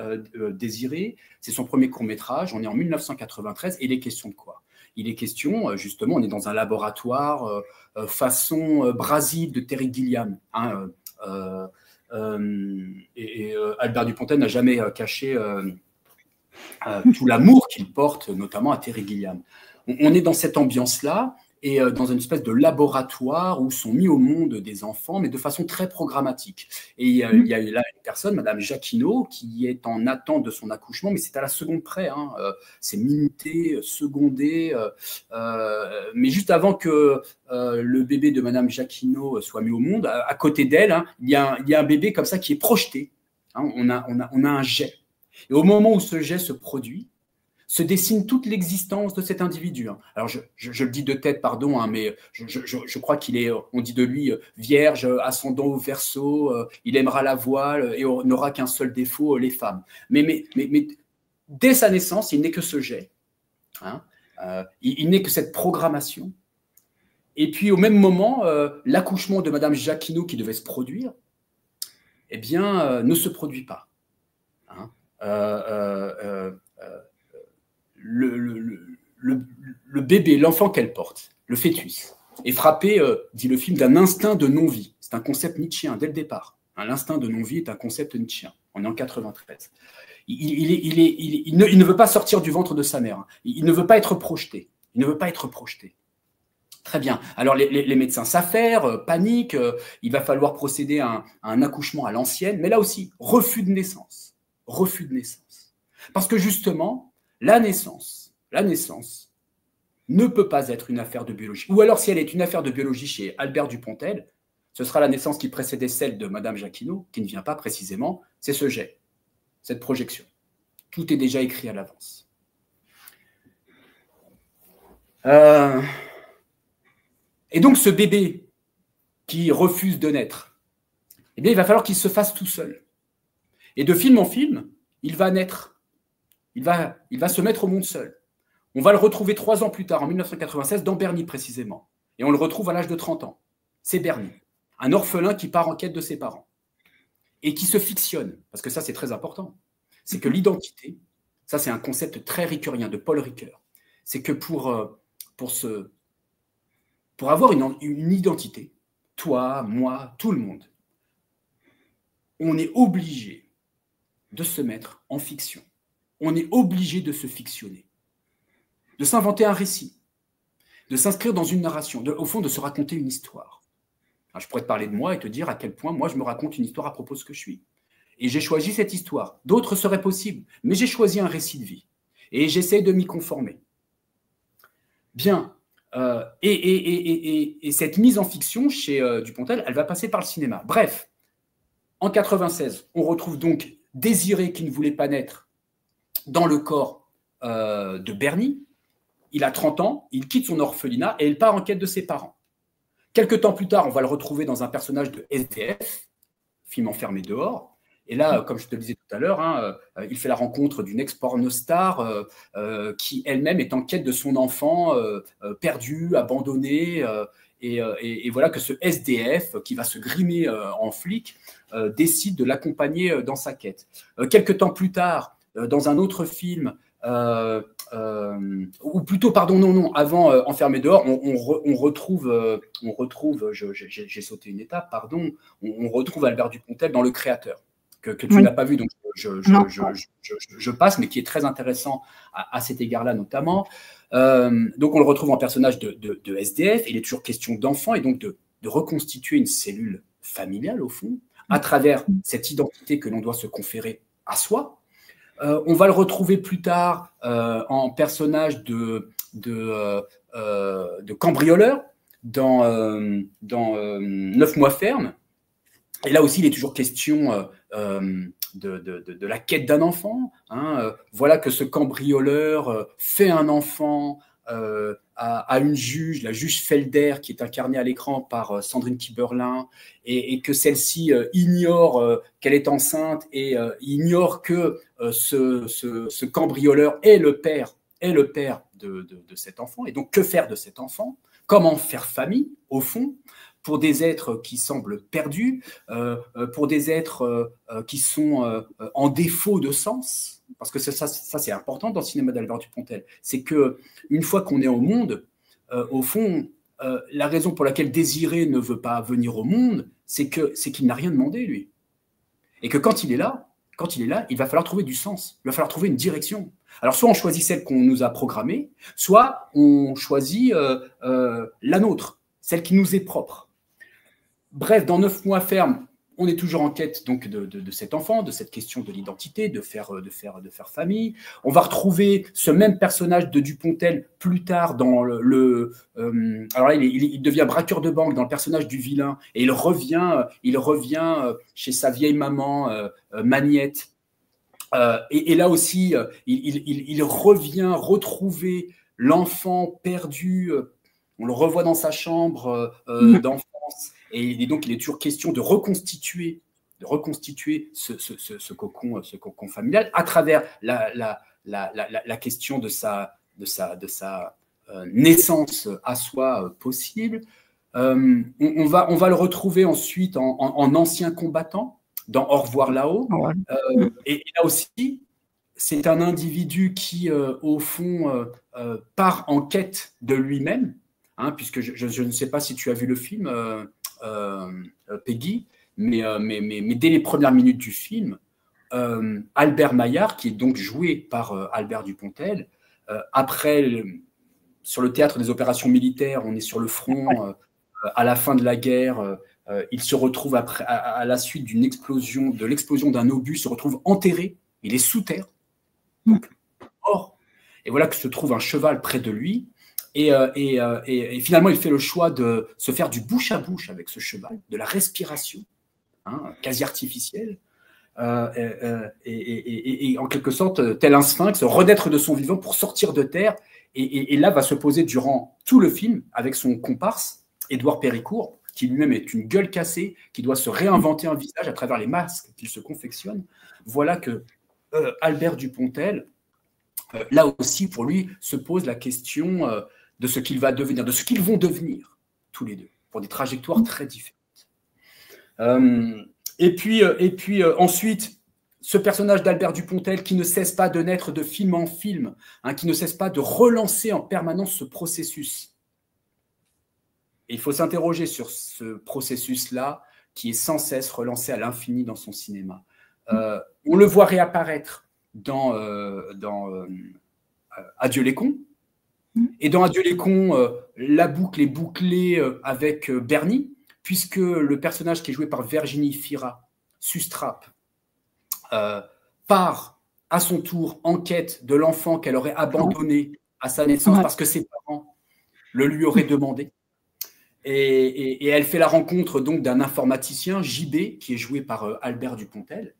Désiré, c'est son premier court-métrage, on est en 1993, et il est question de quoi ? Il est question, justement, on est dans un laboratoire façon Brasil de Terry Gilliam, hein, Albert Dupontel n'a jamais caché tout l'amour qu'il porte, notamment à Terry Gilliam. On est dans cette ambiance-là, et dans une espèce de laboratoire où sont mis au monde des enfants, mais de façon très programmatique. Et il y a là une personne, Madame Jacquinot, qui est en attente de son accouchement, mais c'est à la seconde près, hein, c'est minuté, secondé, mais juste avant que le bébé de Madame Jacquinot soit mis au monde, à côté d'elle, hein, il y a un bébé comme ça qui est projeté. Hein, on a un jet. Et au moment où ce jet se produit, se dessine toute l'existence de cet individu. Alors, je le dis de tête, pardon, hein, mais je crois qu'il est, on dit de lui, vierge, ascendant au Verseau, il aimera la voile et n'aura qu'un seul défaut, les femmes. Mais dès sa naissance, il n'est que ce jet. Hein, il n'est que cette programmation. Et puis, au même moment, l'accouchement de Madame Jacquinot qui devait se produire, eh bien, ne se produit pas. Hein, le bébé, l'enfant qu'elle porte, le fœtus, est frappé, dit le film, d'un instinct de non-vie. C'est un concept nietzschéen dès le départ. Hein, l'instinct de non-vie est un concept nietzschéen. On est en 93. Il ne veut pas sortir du ventre de sa mère. Hein. Il ne veut pas être projeté. Il ne veut pas être projeté. Très bien. Alors, les médecins s'affairent, paniquent. Il va falloir procéder à un accouchement à l'ancienne. Mais là aussi, refus de naissance. Refus de naissance. Parce que justement, la naissance ne peut pas être une affaire de biologie. Ou alors, si elle est une affaire de biologie chez Albert Dupontel, ce sera la naissance qui précédait celle de Madame Jacquinot, qui ne vient pas précisément, c'est ce jet, cette projection. Tout est déjà écrit à l'avance. Et donc, ce bébé qui refuse de naître, eh bien, il va falloir qu'il se fasse tout seul. Et de film en film, il va naître. Il va se mettre au monde seul. On va le retrouver 3 ans plus tard, en 1996, dans Bernie précisément. Et on le retrouve à l'âge de 30 ans. C'est Bernie, un orphelin qui part en quête de ses parents et qui se fictionne, parce que ça c'est très important. C'est que l'identité, ça c'est un concept très ricoeurien de Paul Ricoeur, c'est que pour avoir une identité, toi, moi, tout le monde, on est obligé de se mettre en fiction. On est obligé de se fictionner, de s'inventer un récit, de s'inscrire dans une narration, au fond de se raconter une histoire. Alors, je pourrais te parler de moi et te dire à quel point moi je me raconte une histoire à propos de ce que je suis. Et j'ai choisi cette histoire. D'autres seraient possibles, mais j'ai choisi un récit de vie. Et j'essaie de m'y conformer. Bien. Et cette mise en fiction chez Dupontel, elle va passer par le cinéma. Bref, en 96, on retrouve donc Désiré qui ne voulait pas naître dans le corps de Bernie. Il a 30 ans, il quitte son orphelinat et il part en quête de ses parents. Quelques temps plus tard, on va le retrouver dans un personnage de SDF, film Enfermé dehors. Et là, comme je te le disais tout à l'heure, il fait la rencontre d'une ex-pornostar qui elle-même est en quête de son enfant perdu, abandonné. Et voilà que ce SDF, qui va se grimer en flic, décide de l'accompagner dans sa quête. Quelques temps plus tard, dans un autre film, ou plutôt, pardon, non, avant Enfermé dehors, on retrouve, j'ai sauté une étape, pardon, on retrouve Albert Dupontel dans Le Créateur, que tu n'as pas vu, donc je passe, mais qui est très intéressant à cet égard-là notamment. Donc on le retrouve en personnage de SDF, il est toujours question d'enfant, et donc de reconstituer une cellule familiale, au fond, à travers cette identité que l'on doit se conférer à soi. On va le retrouver plus tard en personnage de cambrioleur dans 9 mois ferme. Et là aussi, il est toujours question de la quête d'un enfant. Voilà que ce cambrioleur fait un enfant à une juge, la juge Felder, qui est incarnée à l'écran par Sandrine Kiberlin, et que celle-ci ignore qu'elle est enceinte et ignore que ce cambrioleur est le père de cet enfant. Et donc, que faire de cet enfant? Comment faire famille, au fond, pour des êtres qui semblent perdus, pour des êtres qui sont en défaut de sens? Parce que ça c'est important dans le cinéma d'Albert Dupontel. C'est qu'une fois qu'on est au monde, au fond, la raison pour laquelle Désiré ne veut pas venir au monde, c'est qu'il n'a rien demandé, lui. Et que quand il est là, il va falloir trouver du sens, il va falloir trouver une direction. Alors, soit on choisit celle qu'on nous a programmée, soit on choisit la nôtre, celle qui nous est propre. Bref, dans 9 mois ferme, on est toujours en quête donc de cet enfant, de cette question de l'identité, de faire famille. On va retrouver ce même personnage de Dupontel plus tard dans alors là, il devient braqueur de banque dans le personnage du vilain, et il revient chez sa vieille maman, Magnette. Et là aussi, il revient retrouver l'enfant perdu. On le revoit dans sa chambre d'enfance. Et donc, il est toujours question de reconstituer ce cocon familial à travers la question de sa naissance à soi possible. On va le retrouver ensuite en ancien combattant dans Au revoir là-haut. Et là aussi, c'est un individu qui, au fond, part en quête de lui-même, puisque je ne sais pas si tu as vu le film, Peggy, mais dès les premières minutes du film, Albert Maillard, qui est donc joué par Albert Dupontel, sur le théâtre des opérations militaires, on est sur le front, à la fin de la guerre, il se retrouve à la suite de l'explosion d'un obus, se retrouve enterré, il est sous terre, donc mort, et voilà que se trouve un cheval près de lui. Et finalement, il fait le choix de se faire du bouche à bouche avec ce cheval, de la respiration, quasi artificielle, et en quelque sorte, tel un sphinx, renaître de son vivant pour sortir de terre. Et là, va se poser durant tout le film avec son comparse, Édouard Péricourt, qui lui-même est une gueule cassée, qui doit se réinventer un visage à travers les masques qu'il se confectionne, voilà que Albert Dupontel, là aussi, pour lui, se pose la question de ce qu'il va devenir, de ce qu'ils vont devenir, tous les deux, pour des trajectoires très différentes. Et puis ensuite, ce personnage d'Albert Dupontel qui ne cesse pas de naître de film en film, hein, qui ne cesse pas de relancer en permanence ce processus. Et il faut s'interroger sur ce processus-là qui est sans cesse relancé à l'infini dans son cinéma. On le voit réapparaître dans Adieu les cons. Et dans Adieu les cons, la boucle est bouclée avec Bernie, puisque le personnage qui est joué par Virginie Fira, Sustrape, part à son tour en quête de l'enfant qu'elle aurait abandonné à sa naissance parce que ses parents le lui auraient demandé. Et elle fait la rencontre donc d'un informaticien, JB, qui est joué par Albert Dupontel.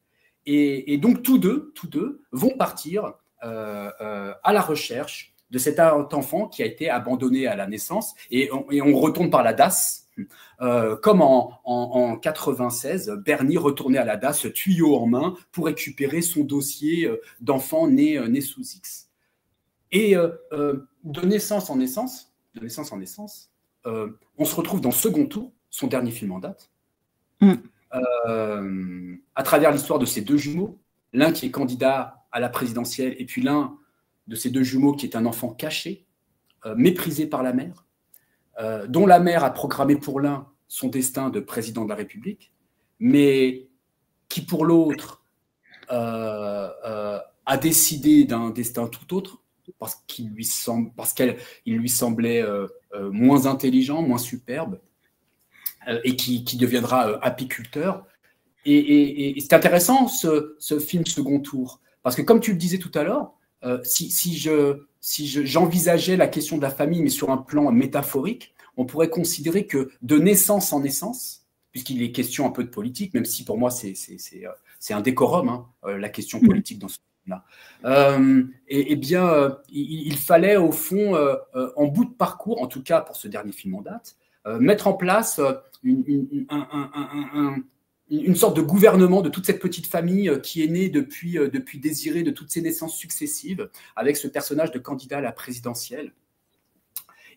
Et donc tous deux vont partir à la recherche de cet enfant qui a été abandonné à la naissance. Et on retourne par la DAS, comme en 96, Bernie retournait à la DAS, tuyau en main, pour récupérer son dossier d'enfant né sous X. Et de naissance en naissance, on se retrouve dans Second Tour, son dernier film en date, à travers l'histoire de ces deux jumeaux, l'un qui est candidat à la présidentielle et puis l'un de ces deux jumeaux qui est un enfant caché, méprisé par la mère, dont la mère a programmé pour l'un son destin de président de la République, mais qui pour l'autre a décidé d'un destin tout autre, parce qu'il lui semblait moins intelligent, moins superbe, et qui deviendra apiculteur. Et c'est intéressant ce film Second Tour, parce que comme tu le disais tout à l'heure, si j'envisageais la question de la famille, mais sur un plan métaphorique, on pourrait considérer que de naissance en naissance, puisqu'il est question un peu de politique, même si pour moi c'est un décorum, hein, la question politique dans ce film-là, il fallait au fond, en bout de parcours, en tout cas pour ce dernier film en date, mettre en place une sorte de gouvernement de toute cette petite famille qui est née depuis Désiré, de toutes ces naissances successives, avec ce personnage de candidat à la présidentielle.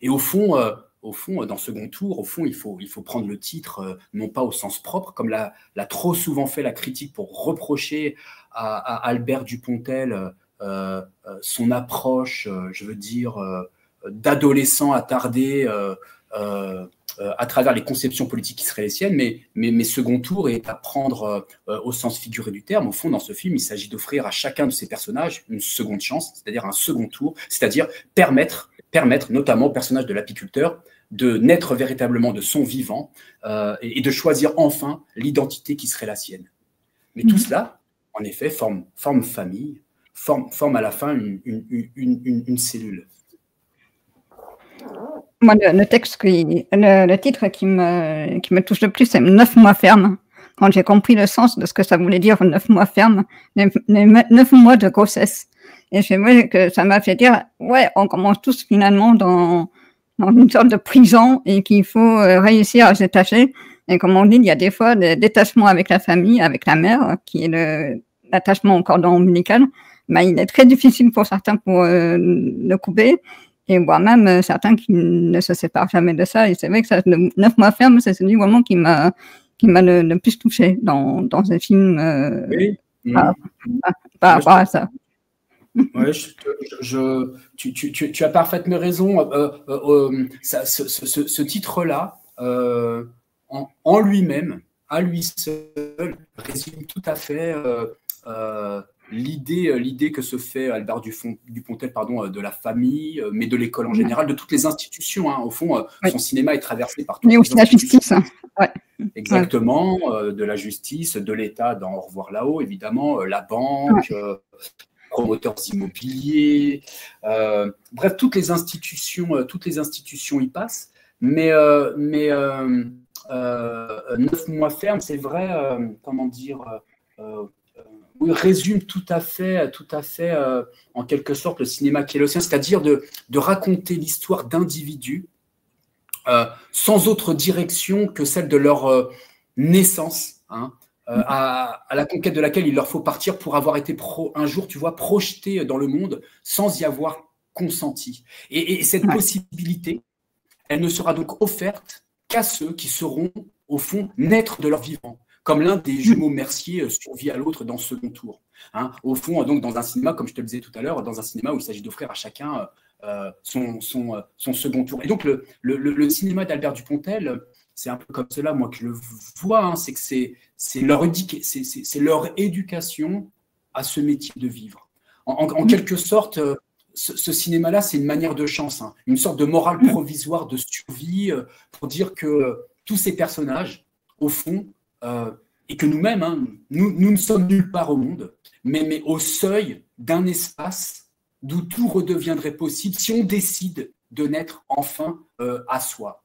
Et au fond, dans Second Tour, il faut prendre le titre, non pas au sens propre, comme l'a trop souvent fait la critique pour reprocher à Albert Dupontel son approche, je veux dire, d'adolescent attardé à travers les conceptions politiques qui seraient les siennes, mais Second Tour est à prendre au sens figuré du terme. Au fond, dans ce film, il s'agit d'offrir à chacun de ces personnages une seconde chance, c'est-à-dire un second tour, c'est-à-dire permettre notamment au personnage de l'apiculteur de naître véritablement de son vivant et de choisir enfin l'identité qui serait la sienne. Mais tout cela, en effet, forme famille, forme à la fin une cellule. Moi, le titre qui me touche le plus, c'est 9 mois ferme. Quand j'ai compris le sens de ce que ça voulait dire 9 mois ferme, les 9 mois de grossesse. Et c'est vrai que ça m'a fait dire, ouais, on commence tous finalement dans une sorte de prison et qu'il faut réussir à se détacher. Et comme on dit, il y a des fois des détachements avec la famille, avec la mère, qui est l'attachement au cordon ombilical. Mais il est très difficile pour certains pour le couper. Et voire même certains qui ne se séparent jamais de ça. Et c'est vrai que ça, le 9 mois ferme, c'est celui vraiment qui m'a le plus touché dans un film par rapport à ça. Ouais, tu as parfaitement raison. Ce titre-là, en lui-même, à lui seul, résume tout à fait l'idée que se fait Albert Dupontel de la famille, mais de l'école en général, de toutes les institutions. Hein. Au fond, son cinéma est traversé par toutes les institutions. Mais aussi la justice. Ouais. Exactement, de la justice, de l'État dans Au revoir là-haut, évidemment, la banque, promoteurs immobiliers, bref, toutes les institutions y passent. Mais 9 mois ferme, c'est vrai, résume tout à fait en quelque sorte le cinéma qui est le sien, c'est-à-dire de raconter l'histoire d'individus sans autre direction que celle de leur naissance, hein, à la conquête de laquelle il leur faut partir pour avoir été un jour, tu vois, projeté dans le monde sans y avoir consenti. Et cette possibilité, elle ne sera donc offerte qu'à ceux qui seront, au fond, naître de leur vivant, comme l'un des jumeaux Mercier survit à l'autre dans ce second tour. Hein. Au fond, donc, dans un cinéma, comme je te le disais tout à l'heure, dans un cinéma où il s'agit d'offrir à chacun son second tour. Et donc, le cinéma d'Albert Dupontel, c'est un peu comme cela, moi, que je le vois, hein, c'est que c'est leur éducation à ce métier de vivre. En quelque sorte, ce cinéma-là, c'est une manière de chance, hein, une sorte de morale provisoire de survie pour dire que tous ces personnages, au fond, et que nous-mêmes, hein, nous ne sommes nulle part au monde, mais au seuil d'un espace d'où tout redeviendrait possible si on décide de naître enfin à soi.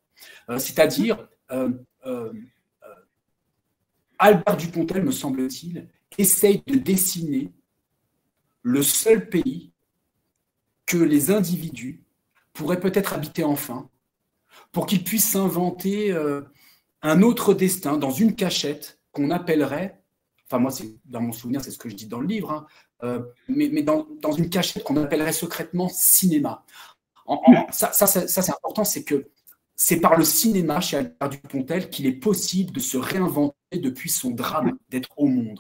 C'est-à-dire, Albert Dupontel, me semble-t-il, essaye de dessiner le seul pays que les individus pourraient peut-être habiter enfin, pour qu'ils puissent s'inventer un autre destin dans une cachette qu'on appellerait, enfin moi, dans mon souvenir, c'est ce que je dis dans le livre, hein, mais dans une cachette qu'on appellerait secrètement cinéma. Ça c'est important, c'est que c'est par le cinéma chez Albert Dupontel qu'il est possible de se réinventer depuis son drame d'être au monde.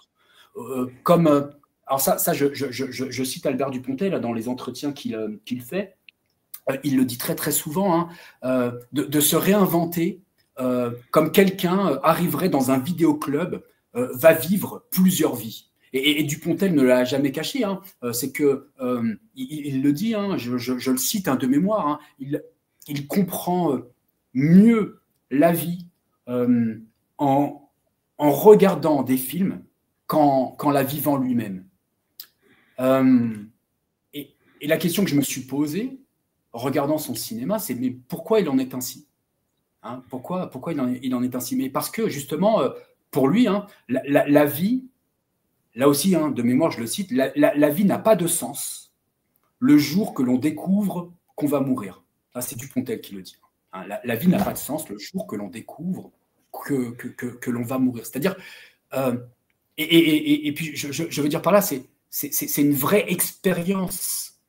Alors je cite Albert Dupontel là, dans les entretiens qu'il fait. Il le dit très très souvent, hein, de se réinventer comme quelqu'un arriverait dans un vidéoclub, va vivre plusieurs vies. Et Dupontel ne l'a jamais caché. Hein, c'est que il le dit. Hein, je le cite de mémoire. Hein, il comprend mieux la vie en regardant des films qu'en la vivant lui-même. Et la question que je me suis posée en regardant son cinéma, c'est mais pourquoi il en est ainsi, hein, pourquoi il en est ainsi? Mais parce que justement, pour lui, hein, la vie, là aussi, hein, de mémoire, je le cite, la vie n'a pas de sens le jour que l'on découvre qu'on va mourir. C'est Dupontel qui le dit. Hein, la vie n'a pas de sens le jour que l'on découvre que l'on va mourir. C'est-à-dire, et puis je veux dire par là, c'est une vraie expérience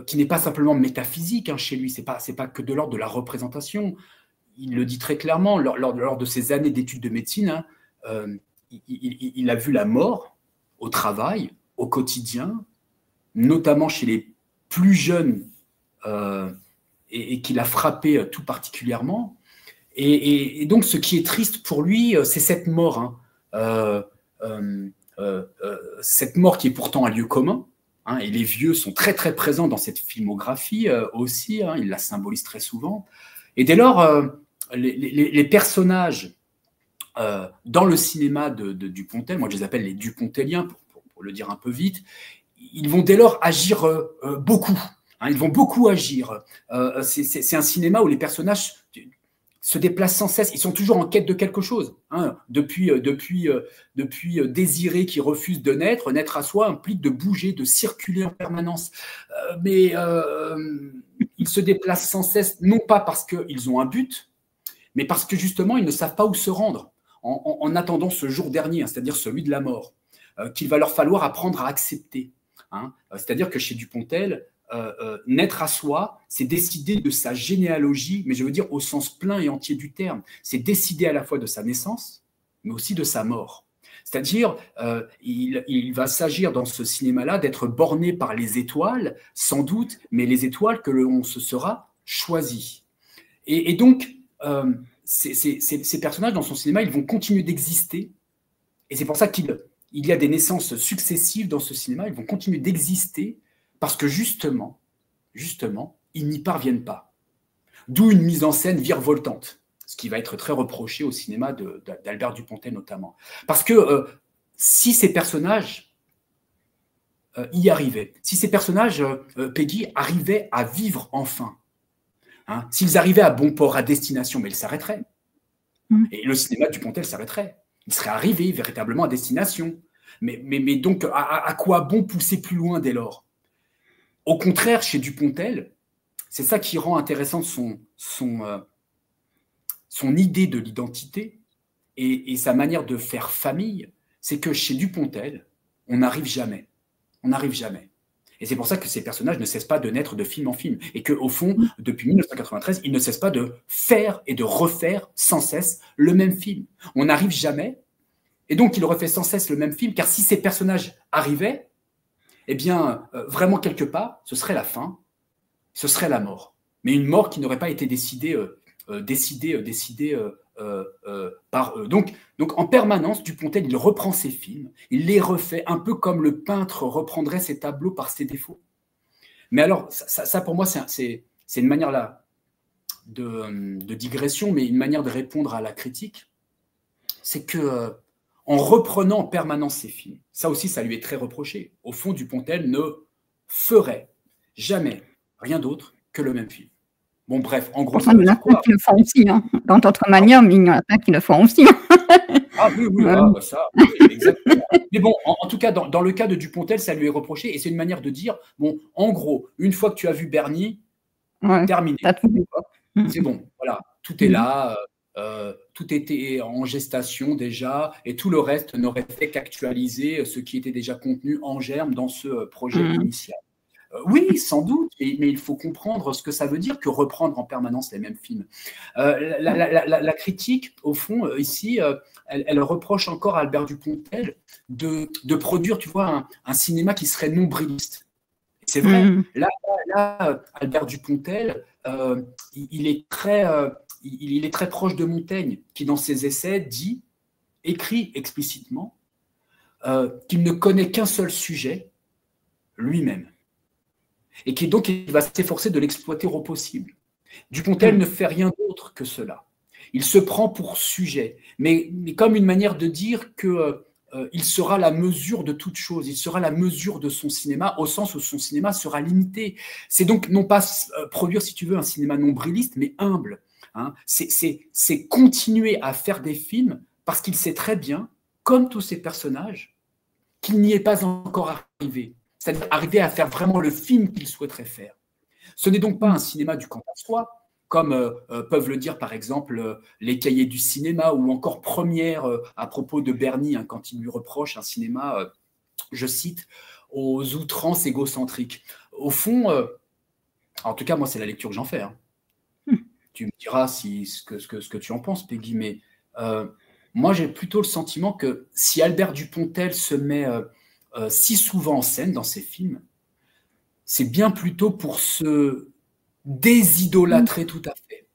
qui n'est pas simplement métaphysique, hein, chez lui. C'est pas que de l'ordre de la représentation. Il le dit très clairement lors de ses années d'études de médecine. Hein, il a vu la mort au travail, au quotidien, notamment chez les plus jeunes, et qui l'a frappé tout particulièrement. Et donc, ce qui est triste pour lui, c'est cette mort. Hein, cette mort qui est pourtant un lieu commun. Hein, et les vieux sont très très présents dans cette filmographie aussi. Hein, il la symbolise très souvent. Et dès lors, les personnages dans le cinéma de Dupontel, moi je les appelle les Duponteliens pour le dire un peu vite, ils vont dès lors agir beaucoup. Hein, ils vont beaucoup agir. C'est un cinéma où les personnages se déplacent sans cesse. Ils sont toujours en quête de quelque chose. Hein. Depuis désirer qui refuse de naître, naître à soi implique de bouger, de circuler en permanence. Mais ils se déplacent sans cesse, non pas parce qu'ils ont un but, mais parce que justement, ils ne savent pas où se rendre en attendant ce jour dernier, hein, c'est-à-dire celui de la mort, qu'il va leur falloir apprendre à accepter. Hein. C'est-à-dire que chez Dupontel, naître à soi, c'est décider de sa généalogie, mais je veux dire au sens plein et entier du terme. C'est décider à la fois de sa naissance, mais aussi de sa mort. C'est-à-dire, il va s'agir dans ce cinéma-là d'être borné par les étoiles, sans doute, mais les étoiles que l'on se sera choisi. Et donc, ces personnages dans son cinéma, ils vont continuer d'exister, et c'est pour ça qu'il y a des naissances successives dans ce cinéma, ils vont continuer d'exister, parce que justement, ils n'y parviennent pas. D'où une mise en scène virevoltante, ce qui va être très reproché au cinéma d'Albert Dupontel notamment. Parce que si ces personnages y arrivaient, si ces personnages, Peggy, arrivaient à vivre enfin, hein, s'ils arrivaient à bon port, à destination, mais ils s'arrêteraient. Et le cinéma de Dupontel s'arrêterait. Il serait arrivé véritablement à destination. Mais donc, à quoi bon pousser plus loin dès lors? Au contraire, chez Dupontel, c'est ça qui rend intéressant son son idée de l'identité et sa manière de faire famille, c'est que chez Dupontel, on n'arrive jamais. On n'arrive jamais. Et c'est pour ça que ces personnages ne cessent pas de naître de film en film. Et qu'au fond, depuis 1993, ils ne cessent pas de faire et de refaire sans cesse le même film. On n'arrive jamais. Et donc, il refait sans cesse le même film, car si ces personnages arrivaient, eh bien, vraiment quelque part, ce serait la fin, ce serait la mort. Mais une mort qui n'aurait pas été décidée par eux. Donc, en permanence, Dupontel, il reprend ses films, il les refait un peu comme le peintre reprendrait ses tableaux par ses défauts. Mais alors, ça pour moi, c'est une manière là de digression, mais une manière de répondre à la critique. C'est que en reprenant en permanence ses films, ça aussi, ça lui est très reproché. Au fond, Dupontel ne ferait jamais rien d'autre que le même film. Bon, bref, en gros, il y en a plein qui le font aussi, hein, dans d'autres manières, mais il y en a plein qui le font aussi. Ah oui, ça, exactement. Mais bon, en tout cas, dans le cas de Dupontel, ça lui est reproché, et c'est une manière de dire, bon, en gros, une fois que tu as vu Bernie, terminé. C'est bon, voilà, tout est là, tout était en gestation déjà, et tout le reste n'aurait fait qu'actualiser ce qui était déjà contenu en germe dans ce projet initial. Oui, sans doute, mais il faut comprendre ce que ça veut dire que reprendre en permanence les mêmes films. La critique, au fond, ici, elle reproche encore à Albert Dupontel de produire, tu vois, un cinéma qui serait nombriliste. C'est vrai. Là, Albert Dupontel, il est très proche de Montaigne, qui dans ses essais écrit explicitement qu'il ne connaît qu'un seul sujet, lui-même. Et qui donc il va s'efforcer de l'exploiter au possible. Dupontel ne fait rien d'autre que cela. Il se prend pour sujet, mais comme une manière de dire qu'il sera la mesure de toute chose, il sera la mesure de son cinéma, au sens où son cinéma sera limité. C'est donc non pas produire, si tu veux, un cinéma nombriliste, mais humble. Hein. C'est continuer à faire des films parce qu'il sait très bien, comme tous ces personnages, qu'il n'y est pas encore arrivé. C'est-à-dire arriver à faire vraiment le film qu'il souhaiterait faire. Ce n'est donc pas un cinéma du quant à soi, comme peuvent le dire par exemple les cahiers du cinéma ou encore Première à propos de Bernie, hein, quand il lui reproche un cinéma, je cite, aux outrances égocentriques. Au fond, en tout cas moi c'est la lecture que j'en fais. Hein. Tu me diras ce que tu en penses, Peggy, mais moi j'ai plutôt le sentiment que si Albert Dupontel se met si souvent en scène dans ses films, c'est bien plutôt pour se désidolâtrer tout à fait,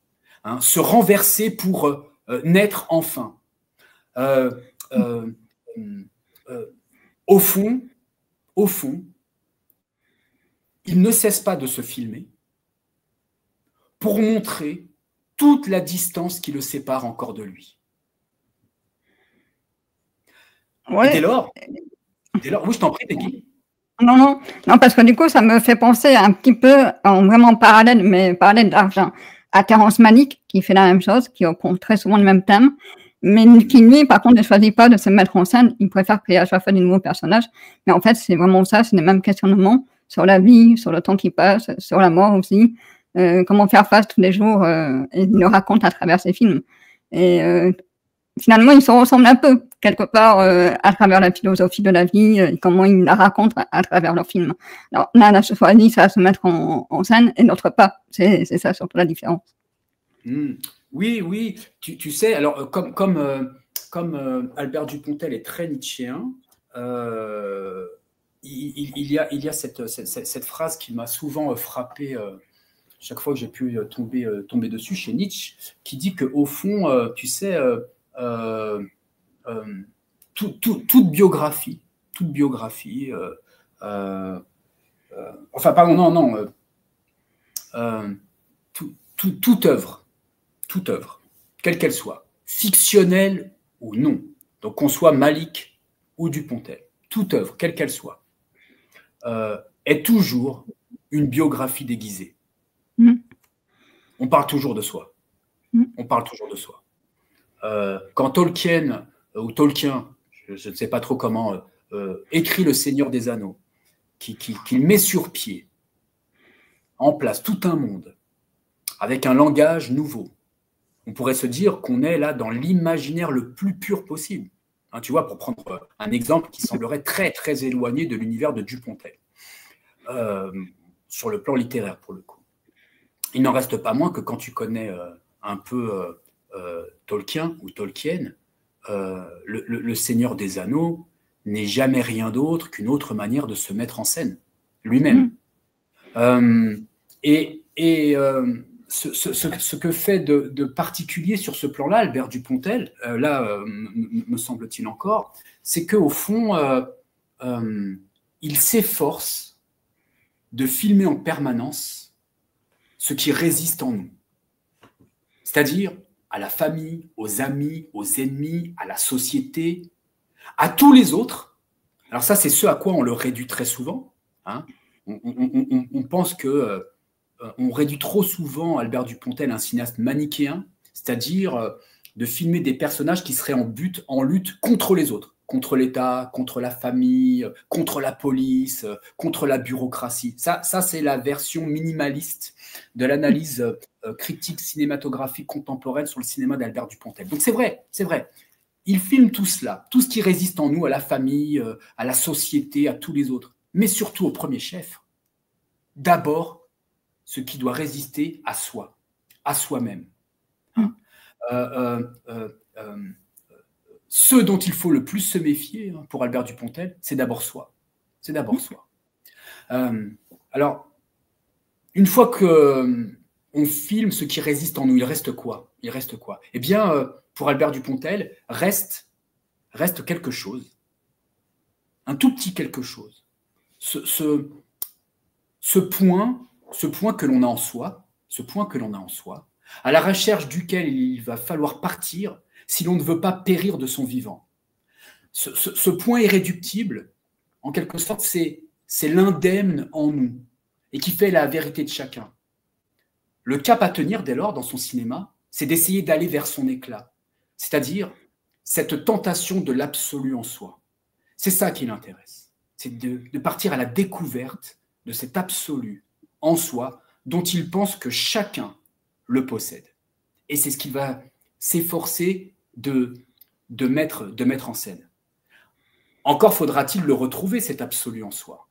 hein, se renverser pour naître enfin. Au fond, il ne cesse pas de se filmer pour montrer toute la distance qui le sépare encore de lui. Ouais. Dès lors, oui, je t'en prie, Peggy. Non, parce que du coup, ça me fait penser un petit peu, en vraiment parallèle, mais parallèle d'argent, à Terrence Malick, qui fait la même chose, qui reprend très souvent le même thème, mais qui, lui, par contre, ne choisit pas de se mettre en scène. Il préfère créer à chaque fois des nouveaux personnages. Mais en fait, c'est vraiment ça, c'est les mêmes questionnements sur la vie, sur le temps qui passe, sur la mort aussi, comment faire face tous les jours, et il le raconte à travers ses films. Et finalement, ils se ressemblent un peu, quelque part, à travers la philosophie de la vie, et comment ils la racontent à travers leurs films. Alors, l'un a choisi ça, se mettre en scène, et l'autre pas. C'est ça, surtout la différence. Oui, tu sais, alors, comme Albert Dupontel est très nietzschéen, il y a cette phrase qui m'a souvent frappé chaque fois que j'ai pu tomber dessus chez Nietzsche, qui dit qu'au fond, tu sais, toute biographie, enfin, pardon, non, toute œuvre, quelle qu'elle soit, fictionnelle ou non, donc qu'on soit Malick ou Dupontel, toute œuvre, quelle qu'elle soit, est toujours une biographie déguisée. On parle toujours de soi. Quand Tolkien, je ne sais pas trop comment, écrit Le Seigneur des Anneaux, qu'il met sur pied, en place tout un monde, avec un langage nouveau, On pourrait se dire qu'on est là dans l'imaginaire le plus pur possible. Hein, tu vois, pour prendre un exemple qui semblerait très, très éloigné de l'univers de Dupontel, sur le plan littéraire, pour le coup. Il n'en reste pas moins que quand tu connais un peu Tolkien ou Tolkien, le Seigneur des Anneaux n'est jamais rien d'autre qu'une autre manière de se mettre en scène, lui-même. Ce que fait de particulier sur ce plan-là, Albert Dupontel, me semble-t-il encore, c'est qu'au fond, il s'efforce de filmer en permanence ce qui résiste en nous. C'est-à-dire à la famille, aux amis, aux ennemis, à la société, à tous les autres. Alors ça, c'est ce à quoi on le réduit très souvent. Hein. On pense que on réduit trop souvent Albert Dupontel, un cinéaste manichéen, c'est-à-dire de filmer des personnages qui seraient en lutte contre les autres, contre l'État, contre la famille, contre la police, contre la bureaucratie. Ça c'est la version minimaliste de l'analyse critique cinématographique contemporaine sur le cinéma d'Albert Dupontel. Donc c'est vrai. Il filme tout cela, tout ce qui résiste en nous, à la famille, à la société, à tous les autres, mais surtout au premier chef. D'abord, ce qui doit résister à soi, à soi-même. Ce dont il faut le plus se méfier pour Albert Dupontel, c'est d'abord soi. C'est d'abord soi. Alors, une fois qu'on filme ce qui résiste en nous, il reste quoi? Eh bien, pour Albert Dupontel, reste quelque chose. Un tout petit quelque chose. Ce point que l'on a en soi, à la recherche duquel il va falloir partir si l'on ne veut pas périr de son vivant. Ce point irréductible, en quelque sorte, c'est l'indemne en nous et qui fait la vérité de chacun. Le cap à tenir dès lors dans son cinéma, c'est d'essayer d'aller vers son éclat, c'est-à-dire cette tentation de l'absolu en soi. C'est ça qui l'intéresse, c'est de partir à la découverte de cet absolu en soi, dont il pense que chacun le possède. Et c'est ce qu'il va s'efforcer de mettre en scène. Encore faudra-t-il le retrouver, cet absolu en soi.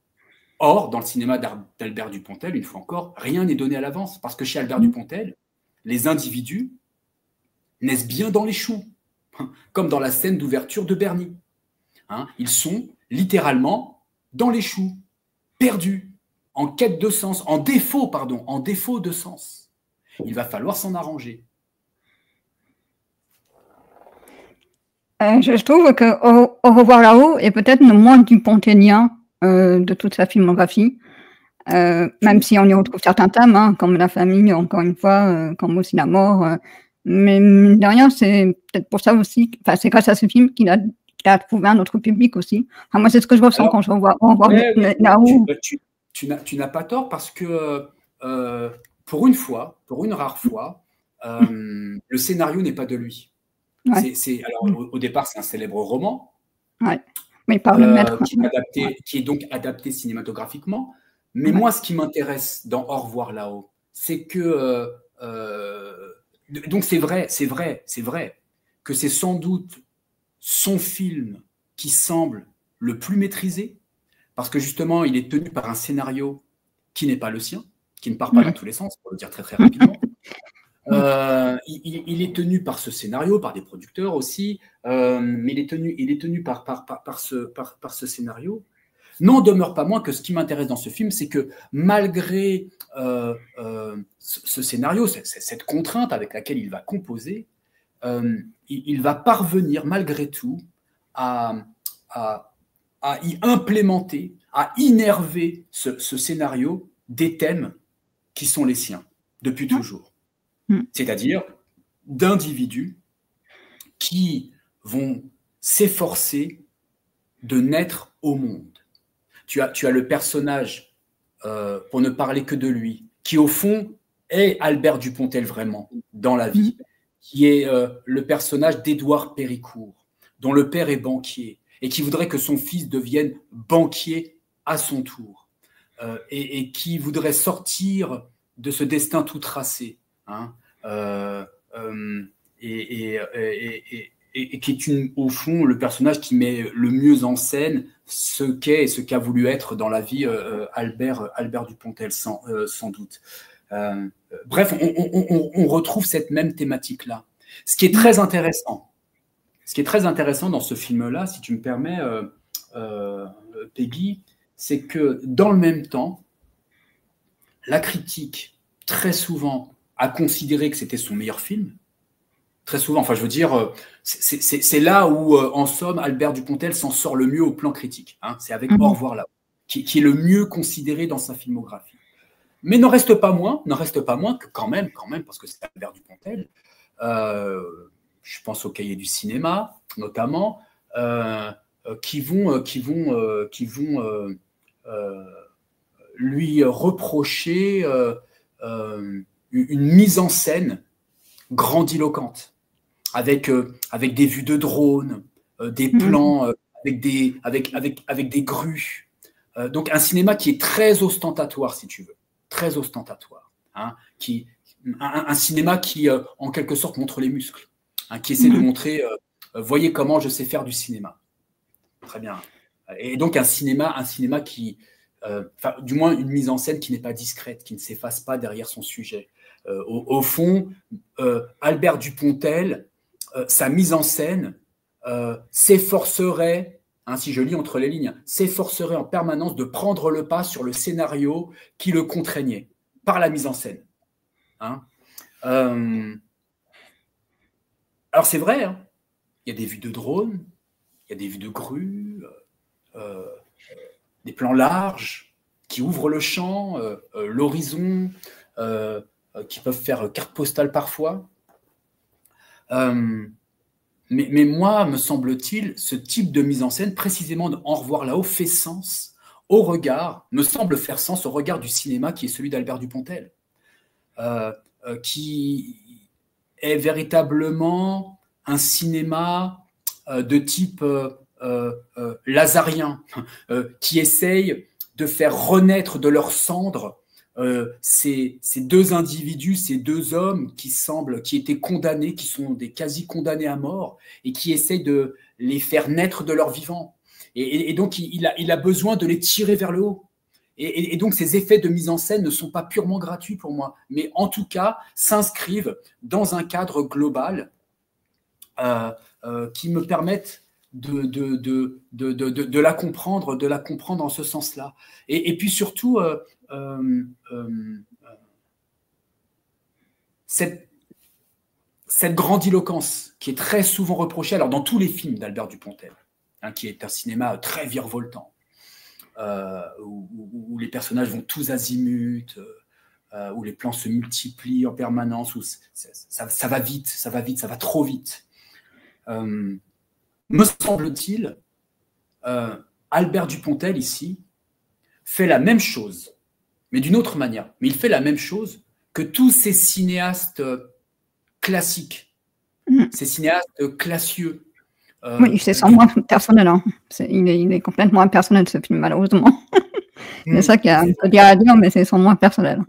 Or, dans le cinéma d'Albert Dupontel, une fois encore, rien n'est donné à l'avance, parce que chez Albert Dupontel, les individus naissent bien dans les choux, comme dans la scène d'ouverture de Bernie. Ils sont littéralement dans les choux, perdus, en quête de sens, en défaut de sens. Il va falloir s'en arranger. Je trouve que Au revoir là-haut est peut-être le moins dupontelien de toute sa filmographie, même si on y retrouve certains thèmes, comme la famille, encore une fois, comme aussi la mort. Mais mine de rien, c'est peut-être pour ça aussi, c'est grâce à ce film qu'il a trouvé un autre public aussi. Moi, c'est ce que je ressens quand je revois là-haut. Tu n'as pas tort, parce que pour une rare fois, le scénario n'est pas de lui. Ouais. Alors, au départ, c'est un célèbre roman, mais par le maître, qui est donc adapté cinématographiquement. Mais moi, ce qui m'intéresse dans Au revoir là-haut, c'est que donc c'est vrai que c'est sans doute son film qui semble le plus maîtrisé, parce que justement, il est tenu par un scénario qui n'est pas le sien, qui ne part pas dans tous les sens, pour le dire très très rapidement. Il est tenu par ce scénario, par des producteurs aussi, mais il est tenu par ce scénario. N'en demeure pas moins que ce qui m'intéresse dans ce film, c'est que malgré ce scénario, cette contrainte avec laquelle il va composer, il va parvenir malgré tout à y implémenter, à innerver ce scénario des thèmes qui sont les siens depuis toujours. C'est-à-dire d'individus qui vont s'efforcer de naître au monde. Tu as le personnage, pour ne parler que de lui, qui au fond est Albert Dupontel vraiment, dans la vie, qui est le personnage d'Édouard Péricourt, dont le père est banquier, et qui voudrait que son fils devienne banquier à son tour, et qui voudrait sortir de ce destin tout tracé, et qui est au fond le personnage qui met le mieux en scène ce qu'est et ce qu'a voulu être dans la vie Albert Dupontel, sans doute. Bref, on retrouve cette même thématique-là. Ce qui est très intéressant dans ce film-là, si tu me permets, Peggy, c'est que dans le même temps, la critique, très souvent, a considéré que c'était son meilleur film. Très souvent, enfin je veux dire, c'est là où, en somme, Albert Dupontel s'en sort le mieux au plan critique. Hein. C'est avec Au revoir là-haut, qui est le mieux considéré dans sa filmographie. Mais n'en reste pas moins que quand même, parce que c'est Albert Dupontel, je pense aux Cahiers du cinéma, notamment, qui vont lui reprocher une mise en scène grandiloquente, avec des vues de drone, des plans, avec des grues. Donc un cinéma qui est très ostentatoire, si tu veux, très ostentatoire. Hein, un cinéma qui, en quelque sorte, montre les muscles, hein, qui essaie de montrer, voyez comment je sais faire du cinéma. Très bien. Et donc un cinéma qui, du moins une mise en scène qui n'est pas discrète, qui ne s'efface pas derrière son sujet. Au fond, Albert Dupontel, sa mise en scène s'efforcerait, hein, si je lis entre les lignes, s'efforcerait en permanence de prendre le pas sur le scénario qui le contraignait par la mise en scène. Hein. Alors c'est vrai, hein, il y a des vues de drone, il y a des vues de grues, des plans larges qui ouvrent le champ, l'horizon, qui peuvent faire carte postale parfois. Mais moi, me semble-t-il, ce type de mise en scène, précisément de Au revoir là-haut, fait sens me semble faire sens au regard du cinéma qui est celui d'Albert Dupontel, qui est véritablement un cinéma de type lazarien, qui essaye de faire renaître de leurs cendres ces deux individus, ces deux hommes qui étaient condamnés, qui sont des quasi-condamnés à mort, et qui essayent de les faire naître de leur vivant. Et donc, il a besoin de les tirer vers le haut. Et donc, ces effets de mise en scène ne sont pas purement gratuits pour moi, mais en tout cas, s'inscrivent dans un cadre global qui me permettent de la comprendre en ce sens-là. Et puis surtout, cette grandiloquence qui est très souvent reprochée, alors dans tous les films d'Albert Dupontel, hein, qui est un cinéma très virevoltant, où les personnages vont tous azimuts, où les plans se multiplient en permanence, où ça va vite, ça va trop vite. Me semble-t-il, Albert Dupontel, ici, fait la même chose, mais d'une autre manière. Mais il fait la même chose que tous ces cinéastes classiques, ces cinéastes classieux. Oui, c'est sans moi personnel. Hein. Il est complètement impersonnel, ce film, malheureusement. C'est ça qu'il y a un peu à dire, mais c'est sans moi personnel.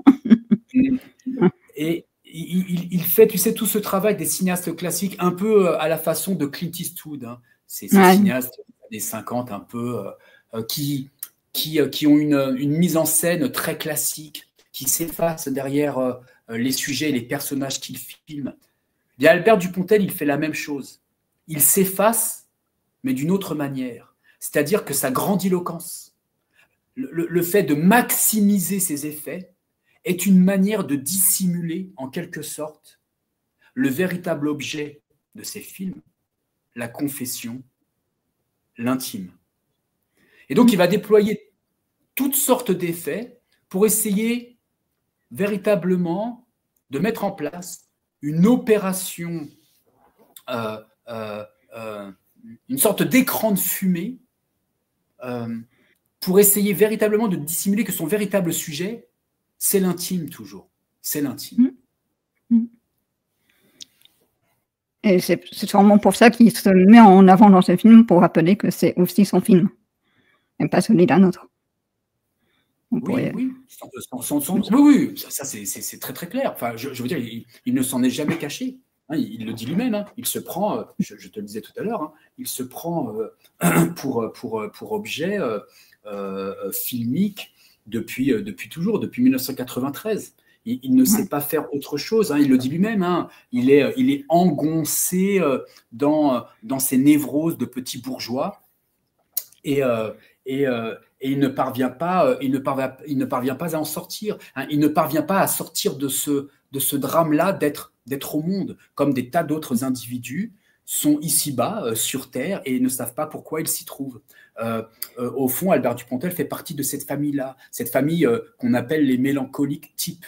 Et il fait, tu sais, tout ce travail des cinéastes classiques un peu à la façon de Clint Eastwood. Hein. Ces cinéastes des 50 un peu, qui ont une mise en scène très classique, qui s'effacent derrière les sujets et les personnages qu'ils filment. Et Albert Dupontel, il fait la même chose. Il s'efface, mais d'une autre manière. C'est-à-dire que sa grandiloquence, le fait de maximiser ses effets, est une manière de dissimuler, en quelque sorte, le véritable objet de ces films, la confession, l'intime. Et donc, il va déployer toutes sortes d'effets pour essayer véritablement de mettre en place une opération, une sorte d'écran de fumée pour essayer véritablement de dissimuler que son véritable sujet, c'est l'intime toujours. C'est l'intime. Et c'est sûrement pour ça qu'il se met en avant dans ce film, pour rappeler que c'est aussi son film, et pas celui d'un autre. Oui, ça c'est très très clair. Enfin, je veux dire, il ne s'en est jamais caché. Hein, il le dit lui-même, hein, il se prend, je te le disais tout à l'heure, hein, il se prend pour objet filmique depuis toujours, depuis 1993. Il ne sait pas faire autre chose, hein, il le dit lui-même, hein, il est engoncé dans ses névroses de petit bourgeois et il ne parvient pas, il ne parvient pas à en sortir, hein, il ne parvient pas à sortir de ce drame-là d'être au monde, comme des tas d'autres individus sont ici-bas, sur Terre, et ne savent pas pourquoi ils s'y trouvent. Au fond, Albert Dupontel fait partie de cette famille-là, cette famille qu'on appelle les mélancoliques types.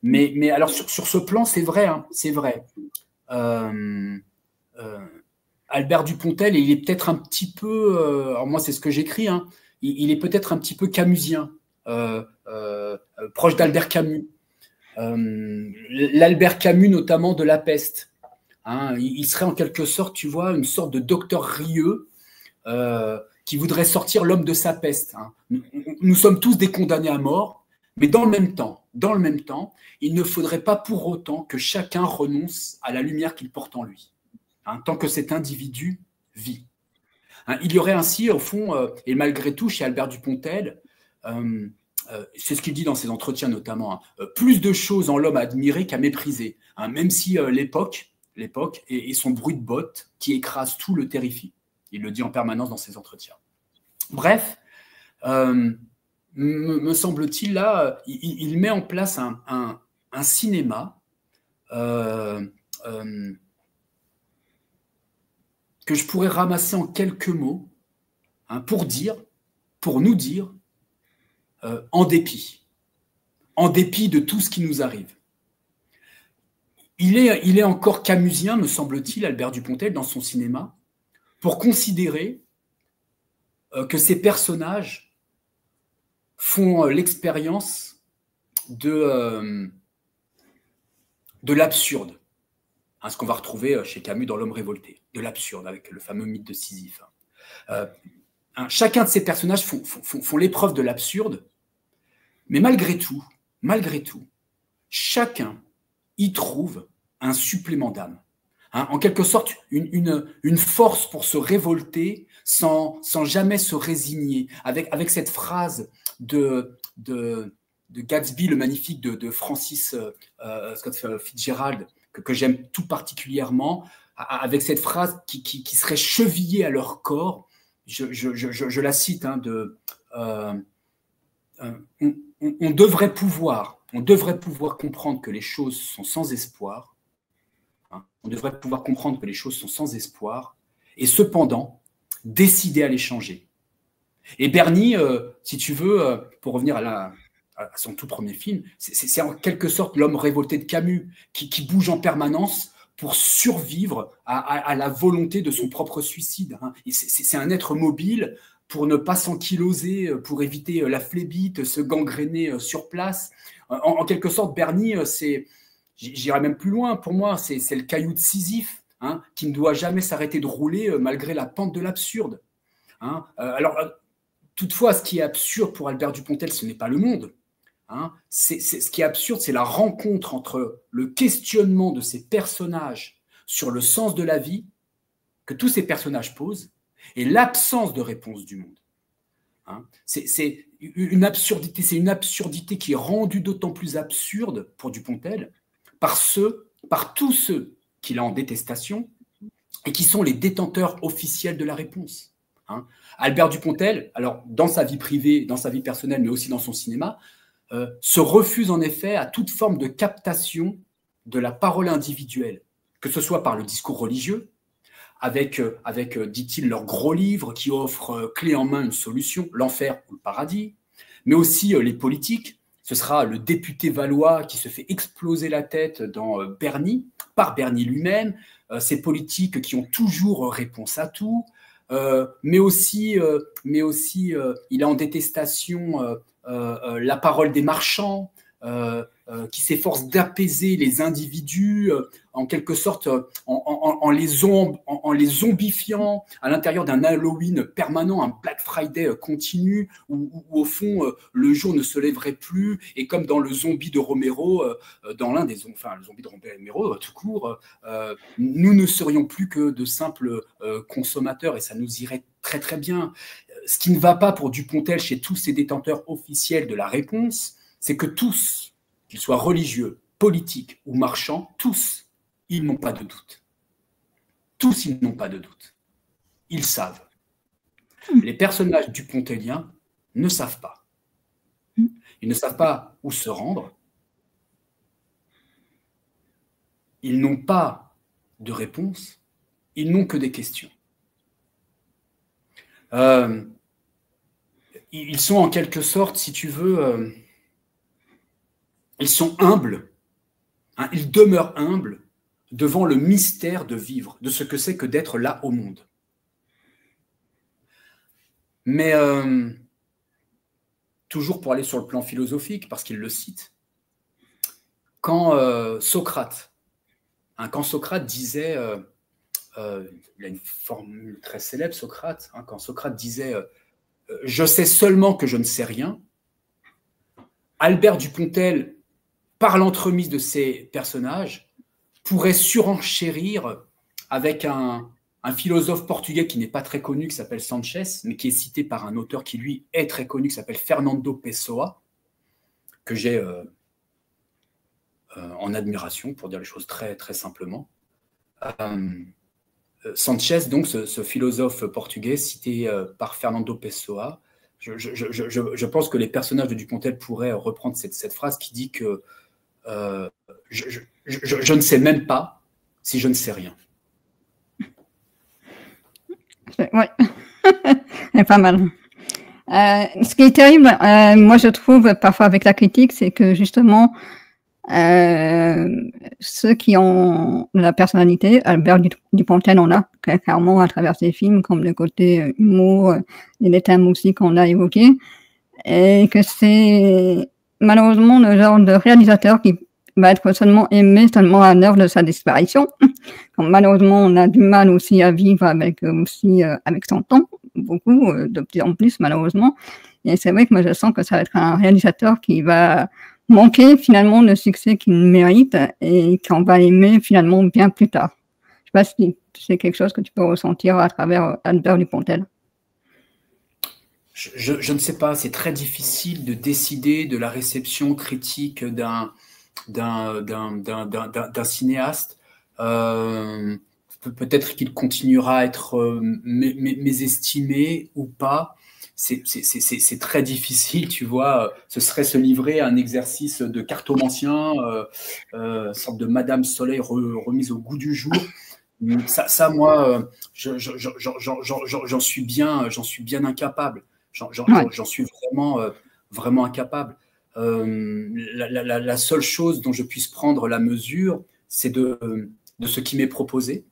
Mais alors, sur ce plan, c'est vrai, hein, c'est vrai. Albert Dupontel, il est peut-être un petit peu, alors moi c'est ce que j'écris, hein, il est peut-être un petit peu camusien, proche d'Albert Camus. L'Albert Camus notamment de La Peste. Hein, il serait en quelque sorte, tu vois, une sorte de docteur Rieux qui voudrait sortir l'homme de sa peste. Hein. Nous sommes tous des condamnés à mort, mais dans le même temps, il ne faudrait pas pour autant que chacun renonce à la lumière qu'il porte en lui, hein, tant que cet individu vit. Hein, il y aurait ainsi, au fond, et malgré tout, chez Albert Dupontel, c'est ce qu'il dit dans ses entretiens notamment, hein, plus de choses en l'homme à admirer qu'à mépriser, hein, même si l'époque et son bruit de bottes qui écrase tout le terrifie. Il le dit en permanence dans ses entretiens. Bref, me semble-t-il, là, il met en place un cinéma que je pourrais ramasser en quelques mots, hein, pour nous dire, en dépit de tout ce qui nous arrive. Il est encore camusien, me semble-t-il, Albert Dupontel, dans son cinéma, pour considérer que ces personnages font l'expérience de l'absurde, hein, ce qu'on va retrouver chez Camus dans L'Homme révolté, de l'absurde, avec le fameux mythe de Sisyphe. Chacun de ces personnages font l'épreuve de l'absurde, mais malgré tout, chacun y trouve un supplément d'âme. Hein, en quelque sorte, une force pour se révolter sans jamais se résigner. Avec cette phrase de Gatsby, le magnifique, de Francis Scott Fitzgerald, que j'aime tout particulièrement, avec cette phrase qui serait chevillée à leur corps. Je la cite, hein, on devrait pouvoir comprendre que les choses sont sans espoir. Hein, on devrait pouvoir comprendre que les choses sont sans espoir et cependant décider à les changer. Et Bernie, si tu veux, pour revenir à son tout premier film, c'est en quelque sorte l'homme révolté de Camus qui bouge en permanence pour survivre à la volonté de son propre suicide. Hein. C'est un être mobile pour ne pas s'ankyloser, pour éviter la phlébite, se gangréner sur place. En quelque sorte, Bernie, j'irais même plus loin, pour moi, c'est le caillou de Sisyphe, hein, qui ne doit jamais s'arrêter de rouler malgré la pente de l'absurde. Hein. Alors, toutefois, ce qui est absurde pour Albert Dupontel, ce n'est pas le monde. Hein. Ce qui est absurde, c'est la rencontre entre le questionnement de ces personnages sur le sens de la vie que tous ces personnages posent et l'absence de réponse du monde. Hein. C'est une absurdité qui est rendue d'autant plus absurde pour Dupontel par tous ceux qu'il a en détestation et qui sont les détenteurs officiels de la réponse. Hein. Albert Dupontel, alors dans sa vie privée, dans sa vie personnelle, mais aussi dans son cinéma, se refuse en effet à toute forme de captation de la parole individuelle, que ce soit par le discours religieux, avec dit-il, leur gros livre qui offre clé en main une solution, l'enfer ou le paradis, mais aussi les politiques. Ce sera le député valois qui se fait exploser la tête dans Bernie, par Bernie lui-même, ces politiques qui ont toujours réponse à tout, mais aussi il a en détestation la parole des marchands, qui s'efforcent d'apaiser les individus, en quelque sorte, en en les zombifiant à l'intérieur d'un Halloween permanent, un Black Friday continu, où au fond, le jour ne se lèverait plus, et comme dans le zombie de Romero, dans l'un des le zombie de Romero, tout court, nous ne serions plus que de simples consommateurs, et ça nous irait très très bien. Ce qui ne va pas pour Dupontel chez tous ces détenteurs officiels de la réponse, c'est que tous, qu'ils soient religieux, politiques ou marchands, tous, ils n'ont pas de doute. Tous, ils n'ont pas de doute. Ils savent. Les personnages dupontéliens ne savent pas. Ils ne savent pas où se rendre. Ils n'ont pas de réponse. Ils n'ont que des questions. Ils sont en quelque sorte, si tu veux, ils sont humbles. Hein, ils demeurent humbles devant le mystère de vivre, de ce que c'est que d'être là au monde. Mais toujours pour aller sur le plan philosophique, parce qu'il le cite, quand Socrate disait, il a une formule très célèbre, Socrate, hein, quand Socrate disait « Je sais seulement que je ne sais rien », Albert Dupontel, par l'entremise de ces personnages, pourrait surenchérir avec un philosophe portugais qui n'est pas très connu, qui s'appelle Sanchez, mais qui est cité par un auteur qui, lui, est très connu, qui s'appelle Fernando Pessoa, que j'ai en admiration, pour dire les choses très, très simplement. Sanchez, donc, ce philosophe portugais cité par Fernando Pessoa, je pense que les personnages de Dupontel pourraient reprendre cette phrase qui dit que je ne sais même pas si je ne sais rien. Ouais, c'est pas mal. Ce qui est terrible, moi je trouve parfois avec la critique, c'est que justement ceux qui ont la personnalité, Albert Dupontel en a clairement à travers ses films, comme le côté humour et les thèmes aussi qu'on a évoqués, et que c'est malheureusement le genre de réalisateur qui va être seulement aimé seulement à l'heure de sa disparition. Donc, malheureusement, on a du mal aussi à vivre avec son temps, beaucoup, de plus en plus malheureusement. Et c'est vrai que moi je sens que ça va être un réalisateur qui va manquer finalement le succès qu'il mérite et qu'on va aimer finalement bien plus tard. Je ne sais pas si c'est quelque chose que tu peux ressentir à travers Albert Dupontel. Je ne sais pas, c'est très difficile de décider de la réception critique d'un cinéaste. Peut-être qu'il continuera à être mésestimé ou pas. C'est très difficile, tu vois. Ce serait se livrer à un exercice de cartomancien, sorte de Madame Soleil remise au goût du jour. Ça moi, j'en suis bien incapable. J'en suis vraiment incapable. La seule chose dont je puisse prendre la mesure, c'est de ce qui m'est proposé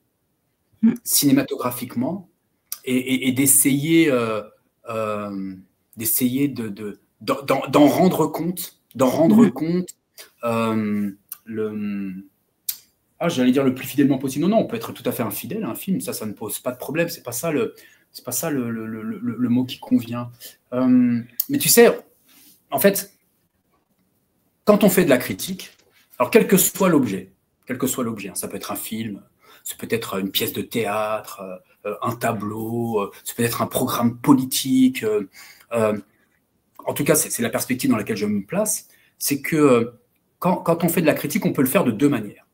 cinématographiquement et d'essayer d'en rendre compte, j'allais dire le plus fidèlement possible. Non, on peut être tout à fait infidèle à un film, ça ne pose pas de problème, c'est pas ça le mot qui convient. Mais tu sais, en fait, quand on fait de la critique, alors quel que soit l'objet, ça peut être un film, ça peut être une pièce de théâtre, un tableau, ça peut être un programme politique. En tout cas, c'est la perspective dans laquelle je me place, c'est que quand on fait de la critique, on peut le faire de deux manières.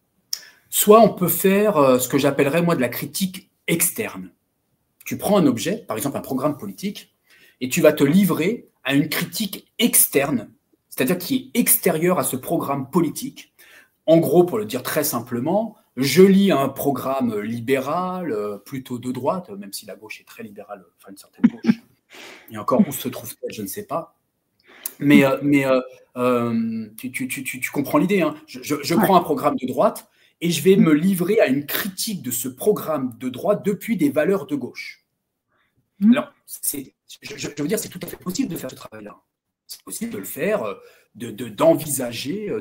Soit on peut faire ce que j'appellerais moi de la critique externe. Tu prends un objet, par exemple un programme politique, et tu vas te livrer à une critique externe, c'est-à-dire qui est extérieure à ce programme politique. En gros, pour le dire très simplement, je lis un programme libéral, plutôt de droite, même si la gauche est très libérale, enfin une certaine gauche. Et encore, où se trouve-t-elle, je ne sais pas. Mais tu comprends l'idée. Hein. Je prends un programme de droite et je vais me livrer à une critique de ce programme de droite depuis des valeurs de gauche. Alors, je veux dire, c'est tout à fait possible de faire ce travail-là. C'est possible de le faire, d'envisager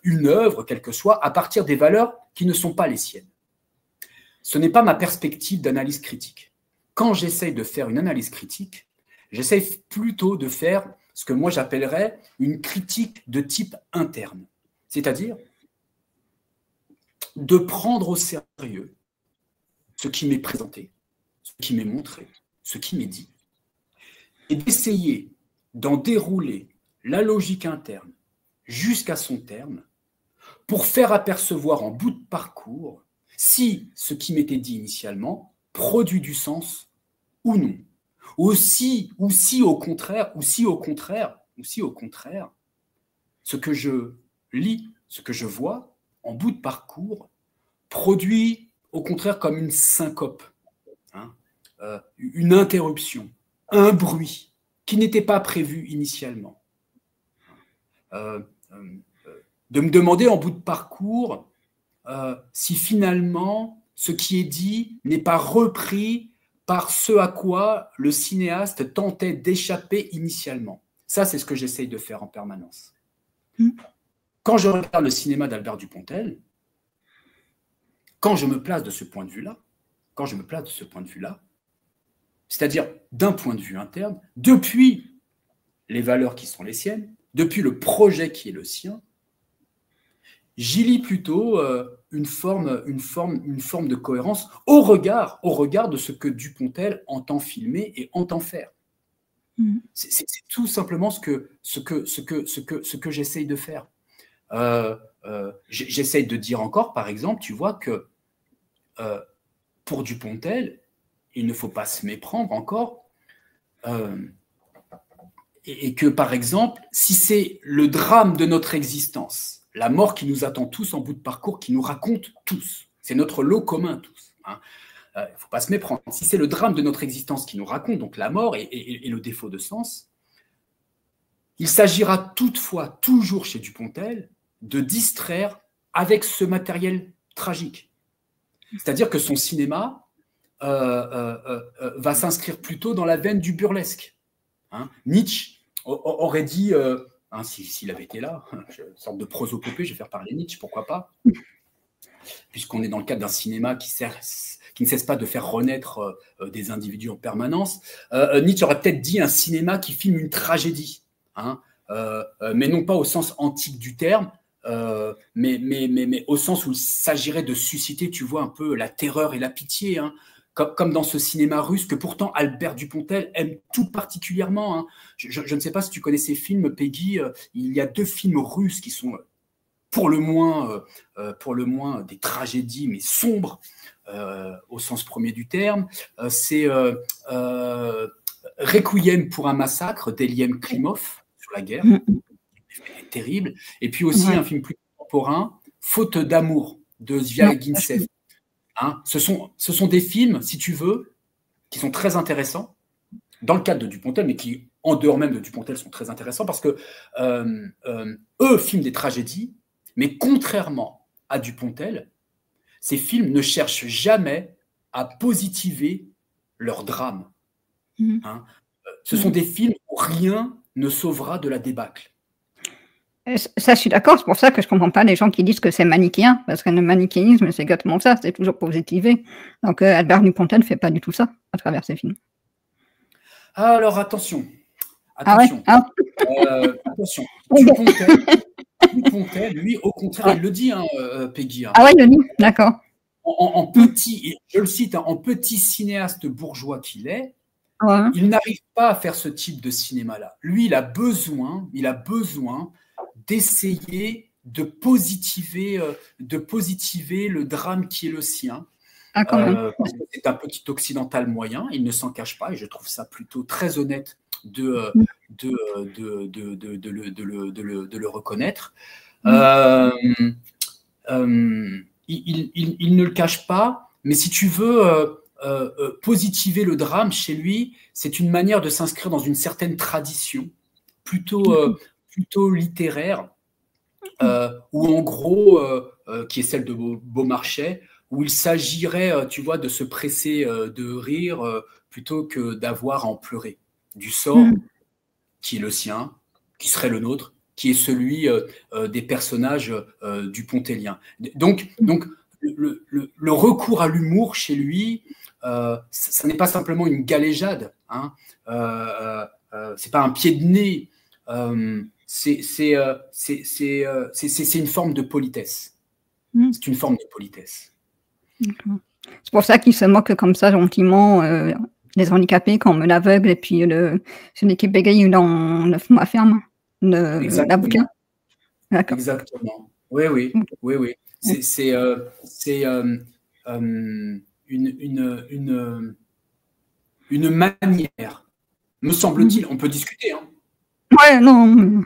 une œuvre, quelle que soit, à partir des valeurs qui ne sont pas les siennes. Ce n'est pas ma perspective d'analyse critique. Quand j'essaye de faire une analyse critique, j'essaye plutôt de faire ce que moi j'appellerais une critique de type interne. C'est-à-dire de prendre au sérieux ce qui m'est présenté, ce qui m'est montré, ce qui m'est dit, et d'essayer d'en dérouler la logique interne jusqu'à son terme pour faire apercevoir en bout de parcours si ce qui m'était dit initialement produit du sens ou non. Ou si au contraire, ce que je lis, ce que je vois en bout de parcours produit au contraire comme une syncope, hein, une interruption, un bruit qui n'était pas prévu initialement. De me demander en bout de parcours si finalement ce qui est dit n'est pas repris par ce à quoi le cinéaste tentait d'échapper initialement. Ça, c'est ce que j'essaye de faire en permanence. Quand je regarde le cinéma d'Albert Dupontel, quand je me place de ce point de vue-là, c'est-à-dire d'un point de vue interne, depuis les valeurs qui sont les siennes, depuis le projet qui est le sien, j'y lis plutôt une forme de cohérence au regard de ce que Dupontel entend filmer et entend faire. C'est tout simplement ce que j'essaye de faire. J'essaye de dire encore, par exemple, tu vois que pour Dupontel, il ne faut pas se méprendre encore, et que, par exemple, si c'est le drame de notre existence, la mort qui nous attend tous en bout de parcours, qui nous raconte tous, c'est notre lot commun tous, hein. Il ne faut pas se méprendre. Si c'est le drame de notre existence qui nous raconte, donc la mort et le défaut de sens, il s'agira toutefois, toujours chez Dupontel, de distraire avec ce matériel tragique. C'est-à-dire que son cinéma va s'inscrire plutôt dans la veine du burlesque. Hein. Nietzsche aurait dit, s'il avait été là, une sorte de prosopopée, je vais faire parler Nietzsche, pourquoi pas, puisqu'on est dans le cadre d'un cinéma qui ne cesse pas de faire renaître des individus en permanence. Nietzsche aurait peut-être dit un cinéma qui filme une tragédie, hein, mais non pas au sens antique du terme, mais au sens où il s'agirait de susciter, tu vois, un peu la terreur et la pitié, hein, comme dans ce cinéma russe que pourtant Albert Dupontel aime tout particulièrement. Hein. Je ne sais pas si tu connais ces films, Peggy, il y a 2 films russes qui sont pour le moins des tragédies, mais sombres, au sens premier du terme. C'est Requiem pour un massacre d'Eliem Klimov sur la guerre, terrible. Et puis aussi un film plus contemporain, Faute d'amour de Zviagintsev. Hein, ce sont des films, si tu veux, qui sont très intéressants dans le cadre de Dupontel, mais qui, en dehors même de Dupontel, sont très intéressants parce que eux filment des tragédies, mais contrairement à Dupontel, ces films ne cherchent jamais à positiver leur drame. Hein. Ce sont des films où rien ne sauvera de la débâcle. Ça, je suis d'accord, c'est pour ça que je ne comprends pas les gens qui disent que c'est manichéen, parce que le manichéisme, c'est exactement ça, c'est toujours positivé. Donc Albert Dupontel ne fait pas du tout ça à travers ses films. Alors attention. Attention. Attention. Dupontel, lui, au contraire, il le dit, hein, Peggy. Hein. Ah ouais, il le dit, d'accord. En petit, je le cite, hein, en petit cinéaste bourgeois qu'il est, il n'arrive pas à faire ce type de cinéma-là. Lui, il a besoin d'essayer de positiver le drame qui est le sien. Parce que c'est un petit occidental moyen, il ne s'en cache pas, et je trouve ça plutôt très honnête de le reconnaître. Il ne le cache pas, mais si tu veux positiver le drame chez lui, c'est une manière de s'inscrire dans une certaine tradition, plutôt littéraire, où en gros, qui est celle de Beaumarchais, où il s'agirait, tu vois, de se presser de rire plutôt que d'avoir à en pleurer, du sort qui est le sien, qui serait le nôtre, qui est celui des personnages du Pontellien. Donc le recours à l'humour chez lui, ça n'est pas simplement une galéjade, hein, c'est pas un pied de nez, c'est une forme de politesse. C'est une forme de politesse. C'est pour ça qu'il se moque comme ça gentiment les handicapés comme l'aveugle et puis celui qui bégaye dans 9 mois ferme, l'avocat. Exactement. Oui. C'est une manière, me semble-t-il, on peut discuter, hein. Ouais, non.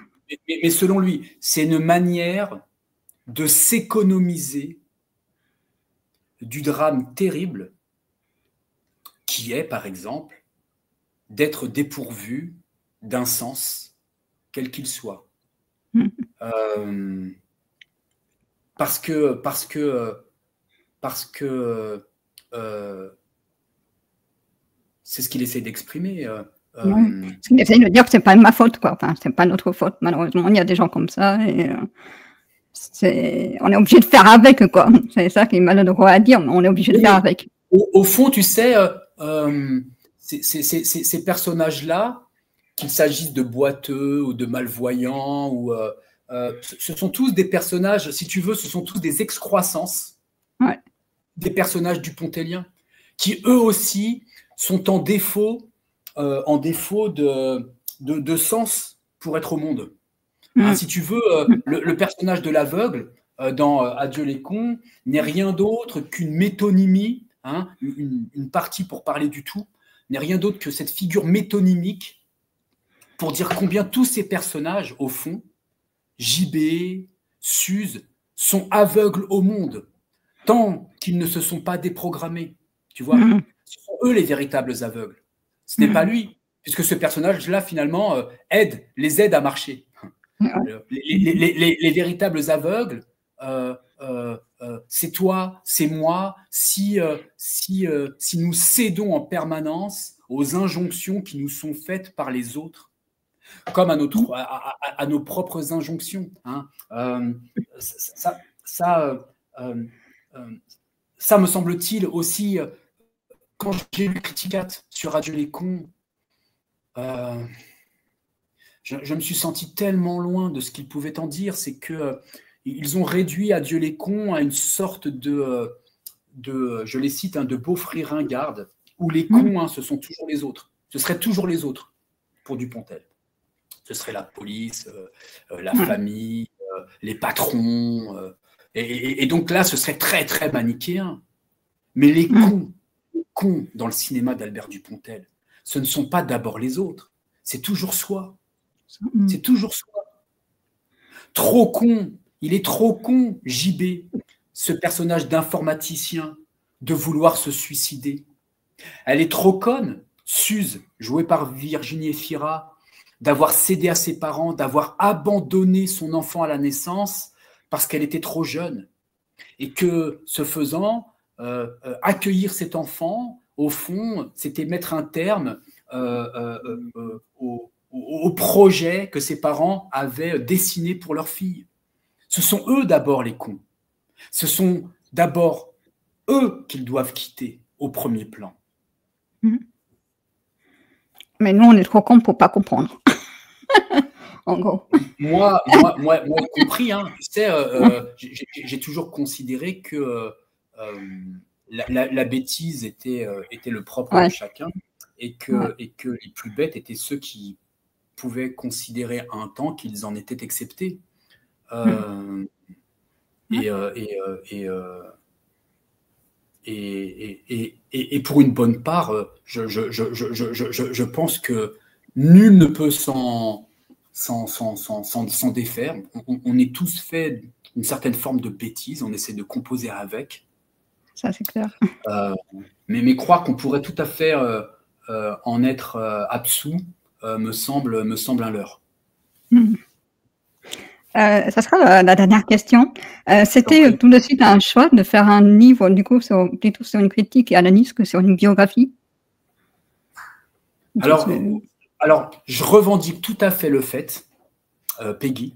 Mais selon lui, c'est une manière de s'économiser du drame terrible qui est, par exemple, d'être dépourvu d'un sens, quel qu'il soit. Parce que c'est ce qu'il essaie d'exprimer. Il essaie de dire que c'est pas ma faute, quoi. Enfin, c'est pas notre faute, malheureusement. Il y a des gens comme ça et on est obligé de faire avec, quoi. C'est ça qui est maladroit à dire, mais on est obligé de faire avec. Au fond, tu sais, ces personnages-là, qu'il s'agisse de boiteux ou de malvoyants, ou, ce sont tous des personnages, si tu veux, ce sont tous des excroissances des personnages du Pontellien, qui eux aussi sont en défaut de sens pour être au monde. Hein, si tu veux, le personnage de l'aveugle dans Adieu les cons n'est rien d'autre qu'une métonymie, hein, une partie pour parler du tout, n'est rien d'autre que cette figure métonymique pour dire combien tous ces personnages, au fond, JB, Suze, sont aveugles au monde, tant qu'ils ne se sont pas déprogrammés. Tu vois, ce sont eux les véritables aveugles. Ce n'est pas lui, puisque ce personnage-là, finalement, les aide à marcher. Les véritables aveugles, c'est toi, c'est moi, si nous cédons en permanence aux injonctions qui nous sont faites par les autres, comme à nos propres injonctions. Hein. Ça me semble-t-il aussi, quand j'ai lu Criticat sur Adieu les cons, je me suis senti tellement loin de ce qu'ils pouvaient en dire. C'est qu'ils ont réduit Adieu les cons à une sorte de je les cite, de beaufry ringarde, où les cons, hein, ce sont toujours les autres. Ce seraient toujours les autres pour Dupontel. Ce serait la police, la famille, les patrons. Et donc là, ce serait très, très manichéen. Mais les cons dans le cinéma d'Albert Dupontel, ce ne sont pas d'abord les autres. C'est toujours soi. C'est toujours soi. Trop con. Il est trop con, JB, ce personnage d'informaticien, de vouloir se suicider. Elle est trop conne, Suze, jouée par Virginie Efira, d'avoir cédé à ses parents, d'avoir abandonné son enfant à la naissance parce qu'elle était trop jeune. Et que, ce faisant, accueillir cet enfant, au fond, c'était mettre un terme au projet que ses parents avaient dessiné pour leur fille. Ce sont eux d'abord les cons. Ce sont d'abord eux qu'ils doivent quitter au premier plan. Mais nous, on est trop cons pour pas comprendre. En gros. Moi compris, hein, tu sais, j'ai toujours considéré que la bêtise était le propre de chacun et que les plus bêtes étaient ceux qui pouvaient considérer un temps qu'ils en étaient exceptés. Et pour une bonne part, je pense que nul ne peut s'en défaire. On est tous faits d'une certaine forme de bêtise, on essaie de composer avec. Ça, c'est clair. Mais croire qu'on pourrait tout à fait en être absous me semble un leurre. Ça sera la dernière question. C'était tout de suite un choix de faire un livre, du coup, plutôt sur une critique et analyse que sur une biographie. Alors, je revendique tout à fait le fait, Peggy,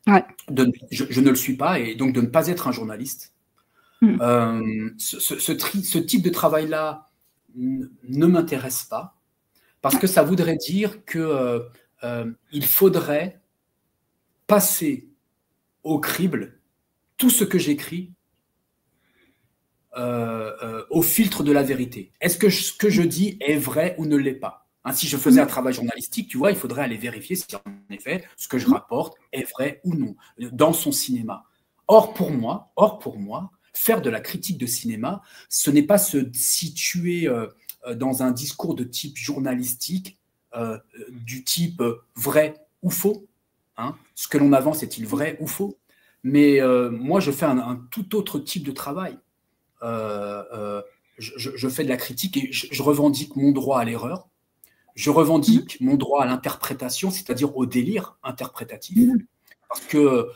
Ouais. je ne le suis pas, et donc de ne pas être un journaliste. Ce type de travail-là ne m'intéresse pas, parce que ça voudrait dire qu'il faudrait passer au crible tout ce que j'écris au filtre de la vérité. Est-ce que ce que je dis est vrai ou ne l'est pas? Hein, si je faisais un travail journalistique, tu vois, il faudrait aller vérifier si en effet ce que je rapporte est vrai ou non dans son cinéma. Or pour moi, faire de la critique de cinéma, ce n'est pas se situer dans un discours de type journalistique, du type vrai ou faux. Hein. Ce que l'on avance est-il vrai ou faux? Mais moi, je fais un tout autre type de travail. Je fais de la critique et je revendique mon droit à l'erreur. Je revendique mon droit à l'interprétation, c'est-à-dire au délire interprétatif. Parce que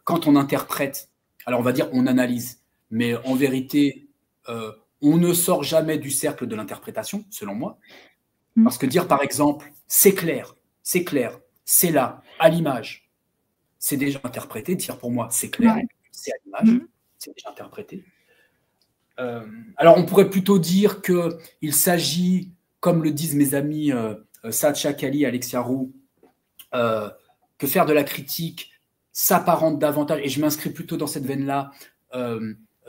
quand on interprète, alors on va dire on analyse, mais en vérité, on ne sort jamais du cercle de l'interprétation, selon moi. Parce que dire par exemple, c'est clair, c'est là, à l'image, c'est déjà interprété. Dire pour moi, c'est clair, c'est à l'image, c'est déjà interprété. Alors on pourrait plutôt dire qu'il s'agit, comme le disent mes amis Saad Chakali et Alexia Roux, que faire de la critique s'apparente davantage, et je m'inscris plutôt dans cette veine-là,